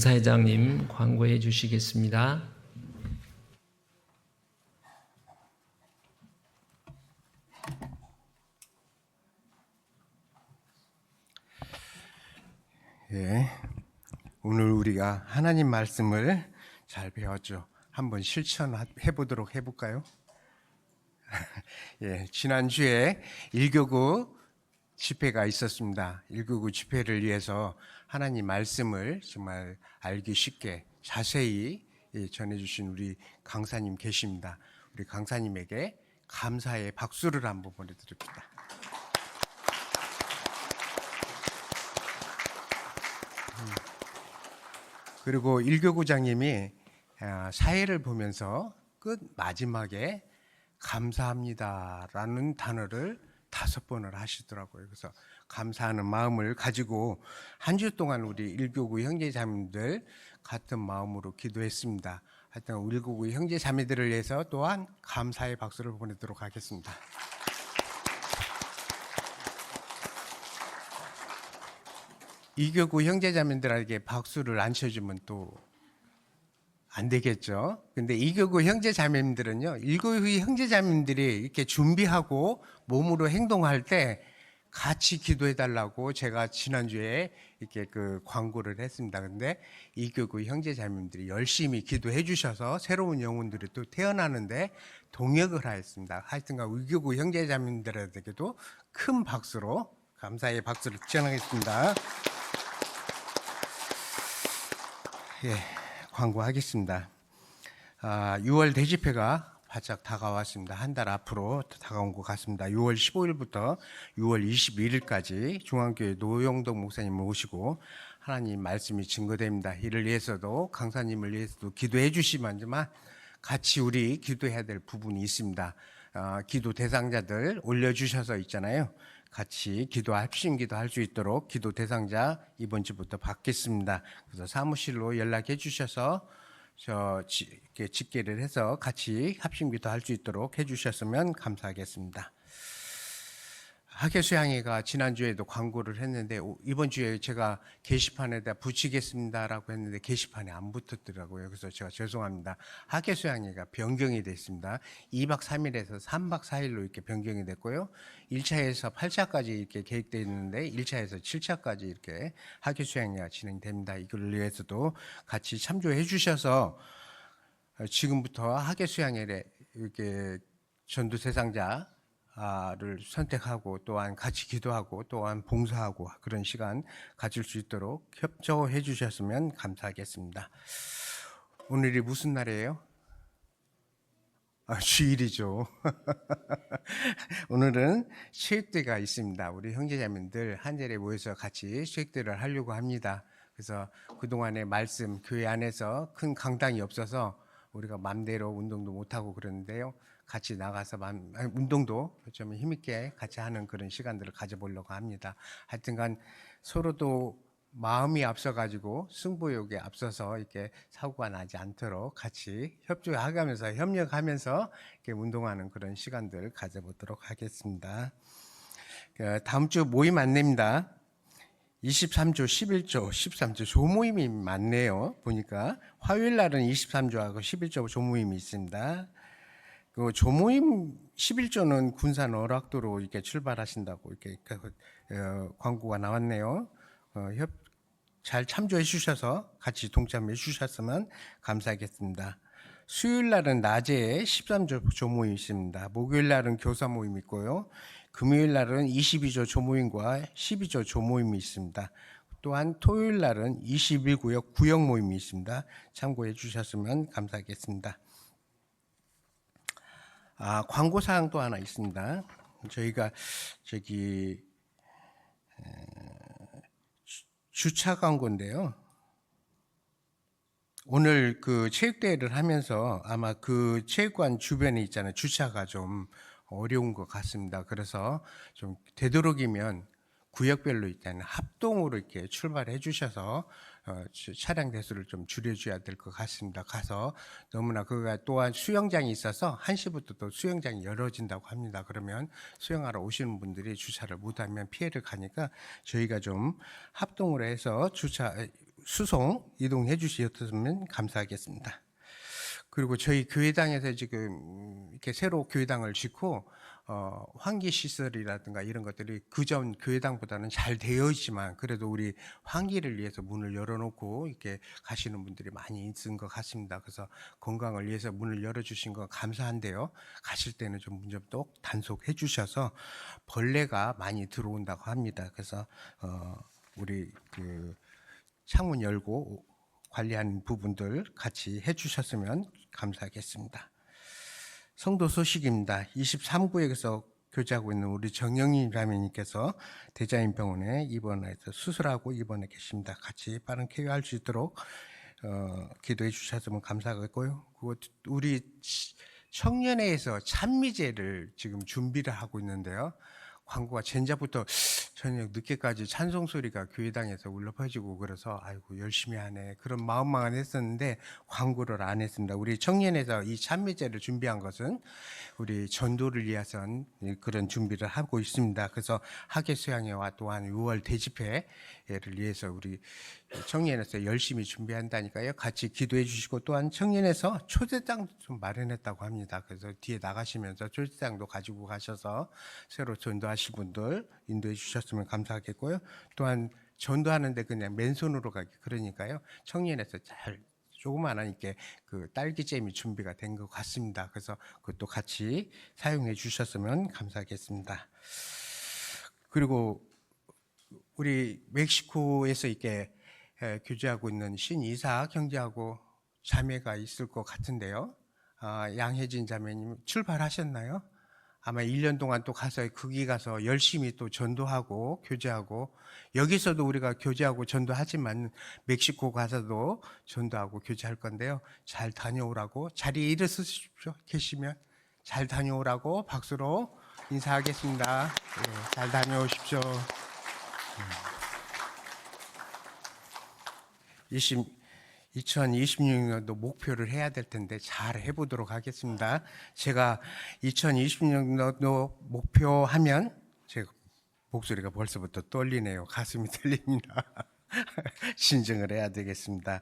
감사회장님 광고해 주시겠습니다. 예, 오늘 우리가 하나님 말씀을 잘 배웠죠. 한번 실천해 보도록 해볼까요? 예, 지난주에 1교구 집회가 있었습니다. 1교구 집회를 위해서 하나님 말씀을 정말 알기 쉽게 자세히 전해주신 우리 강사님 계십니다. 우리 강사님에게 감사의 박수를 한번 보내드립니다. 그리고 1교구장님이 사회를 보면서 끝 마지막에 감사합니다라는 단어를 5번을 하시더라고요. 그래서 감사하는 마음을 가지고 한 주 동안 우리 1교구 형제자매들 같은 마음으로 기도했습니다. 하여튼 1교구 형제자매들을 위해서 또한 감사의 박수를 보내도록 하겠습니다. 이교구 형제자매들에게 박수를 안 쳐주면 또 안 되겠죠. 근데 이교구 형제자매들은요, 일교구 형제자매들이 이렇게 준비하고 몸으로 행동할 때 같이 기도해달라고 제가 지난주에 이렇게 그 광고를 했습니다. 근데 이교구 형제자매들이 열심히 기도해 주셔서 새로운 영혼들이 또 태어나는데 동역을 하였습니다. 하여튼간 이교구 형제자매들에게도 큰 박수로 감사의 박수를 전하겠습니다. 예, 광고하겠습니다. 6월 대집회가 바짝 다가왔습니다. 한 달 앞으로 다가온 것 같습니다. 6월 15일부터 6월 22일까지 중앙교회 노영덕 목사님을 모시고 하나님 말씀이 증거됩니다. 이를 위해서도 강사님을 위해서도 기도해 주시면 같이 우리 기도해야 될 부분이 있습니다. 기도 대상자들 올려주셔서 있잖아요. 같이 합심 기도할 수 있도록 기도 대상자 이번 주부터 받겠습니다. 그래서 사무실로 연락해 주셔서 이렇게 집계를 해서 같이 합심 기도할 수 있도록 해주셨으면 감사하겠습니다. 학예수양회가 지난주에도 광고를 했는데 이번 주에 제가 게시판에다 붙이겠습니다라고 했는데 게시판에 안 붙었더라고요. 그래서 제가 죄송합니다. 학예수양회가 변경이 됐습니다. 2박 3일에서 3박 4일로 이렇게 변경이 됐고요. 1차에서 8차까지 이렇게 계획되어 있는데 1차에서 7차까지 이렇게 학예수양회가 진행됩니다. 이걸 위해서도 같이 참조해 주셔서 지금부터 학예수양회에 이렇게 전도 대상자 를 선택하고 또한 같이 기도하고 또한 봉사하고 그런 시간 가질 수 있도록 협조해 주셨으면 감사하겠습니다. 오늘이 무슨 날이에요? 주일이죠. 오늘은 체육대회가 있습니다. 우리 형제자매들 한 자리에 모여서 같이 체육대회를 하려고 합니다. 그래서 그동안의 말씀 교회 안에서 큰 강당이 없어서 우리가 맘대로 운동도 못하고 그러는데요. 같이 나가서 운동도 좀 힘있게 같이 하는 그런 시간들을 가져보려고 합니다. 하여튼간 서로도 마음이 앞서가지고 승부욕에 앞서서 이렇게 사고가 나지 않도록 같이 협력하면서 이렇게 운동하는 그런 시간들 가져보도록 하겠습니다. 다음 주 모임 안내입니다. 23조, 11조, 13조 조모임이 많네요. 보니까 화요일 날은 23조하고 11조 조모임이 있습니다. 그 조모임 11조는 군산 어락도로 이렇게 출발하신다고 이렇게 광고가 나왔네요. 잘 참조해 주셔서 같이 동참해 주셨으면 감사하겠습니다. 수요일 날은 낮에 13조 조모임 있습니다. 목요일 날은 교사 모임 있고요. 금요일 날은 22조 조모임과 12조 조모임이 있습니다. 또한 토요일 날은 21구역 구역 모임이 있습니다. 참고해 주셨으면 감사하겠습니다. 광고사항 또 하나 있습니다. 저희가 주차 광고인데요. 오늘 그 체육대회를 하면서 아마 그 체육관 주변에 있잖아요. 주차가 좀 어려운 것 같습니다. 그래서 좀 되도록이면 구역별로 있다는 합동으로 이렇게 출발해 주셔서 차량 대수를 좀 줄여줘야 될 것 같습니다. 가서 너무나 그가 또한 수영장이 있어서 1시부터 또 수영장이 열어진다고 합니다. 그러면 수영하러 오시는 분들이 주차를 못하면 피해를 가니까 저희가 좀 합동으로 해서 수송 이동해 주셨으면 감사하겠습니다. 그리고 저희 교회당에서 지금 이렇게 새로 교회당을 짓고 환기 시설이라든가 이런 것들이 그전 교회당보다는 잘 되어 있지만 그래도 우리 환기를 위해서 문을 열어놓고 이렇게 가시는 분들이 많이 있은 것 같습니다. 그래서 건강을 위해서 문을 열어주신 건 감사한데요. 가실 때는 좀 문 좀 또 단속해 주셔서 벌레가 많이 들어온다고 합니다. 그래서 우리 그 창문 열고 관리하는 부분들 같이 해주셨으면 감사하겠습니다. 성도 소식입니다. 23구역에서 교제하고 있는 우리 정영희 자매님께서 대자인병원에 입원해서 수술하고 입원해 계십니다. 같이 빠른 쾌유할 수 있도록 기도해 주셨으면 감사하겠고요. 그리고 우리 청년회에서 찬미제를 지금 준비를 하고 있는데요. 광고가 전자부터 저녁 늦게까지 찬송 소리가 교회당에서 울려 퍼지고 그래서 아이고 열심히 하네 그런 마음만 했었는데 광고를 안 했습니다. 우리 청년에서 이 찬미제를 준비한 것은 우리 전도를 위해선 그런 준비를 하고 있습니다. 그래서 학예 수양회와 또한 6월 대집회를 위해서 우리 청년에서 열심히 준비한다니까요. 같이 기도해 주시고 또한 청년에서 초대장도 좀 마련했다고 합니다. 그래서 뒤에 나가시면서 초대장도 가지고 가셔서 새로 전도하실 분들 인도해 주셨으면 감사하겠고요. 또한 전도하는데 그냥 맨손으로 가기 그러니까요. 청년에서 잘 조그마한 이렇게 그 딸기잼이 준비가 된 것 같습니다. 그래서 그것도 같이 사용해 주셨으면 감사하겠습니다. 그리고 우리 멕시코에서 이렇게 교제하고 있는 신이삭 형제하고 자매가 있을 것 같은데요. 양혜진 자매님 출발하셨나요? 아마 1년 동안 또 가서 거기 가서 열심히 또 전도하고 교제하고 여기서도 우리가 교제하고 전도하지만 멕시코 가서도 전도하고 교제할 건데요. 잘 다녀오라고 자리에 일어서십시오. 계시면 잘 다녀오라고 박수로 인사하겠습니다. 네, 잘 다녀오십시오. 2026년도 목표를 해야 될 텐데 잘 해보도록 하겠습니다. 제가 2026년도 목표하면 제 목소리가 벌써부터 떨리네요. 가슴이 떨립니다. 신증을 해야 되겠습니다.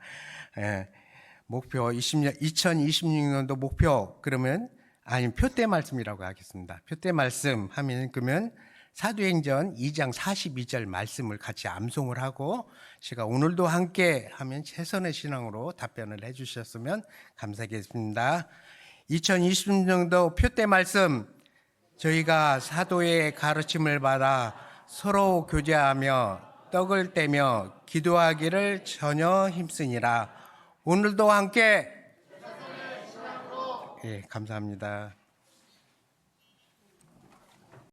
목표 2026년도 목표 그러면 아니면 표대 말씀이라고 하겠습니다. 표대 말씀 하면 그러면 사도행전 2장 42절 말씀을 같이 암송을 하고 제가 오늘도 함께 하면 최선의 신앙으로 답변을 해주셨으면 감사하겠습니다. 2020년도 표대 말씀 저희가 사도의 가르침을 받아 서로 교제하며 떡을 떼며 기도하기를 전혀 힘쓰니라. 오늘도 함께 감사합니다.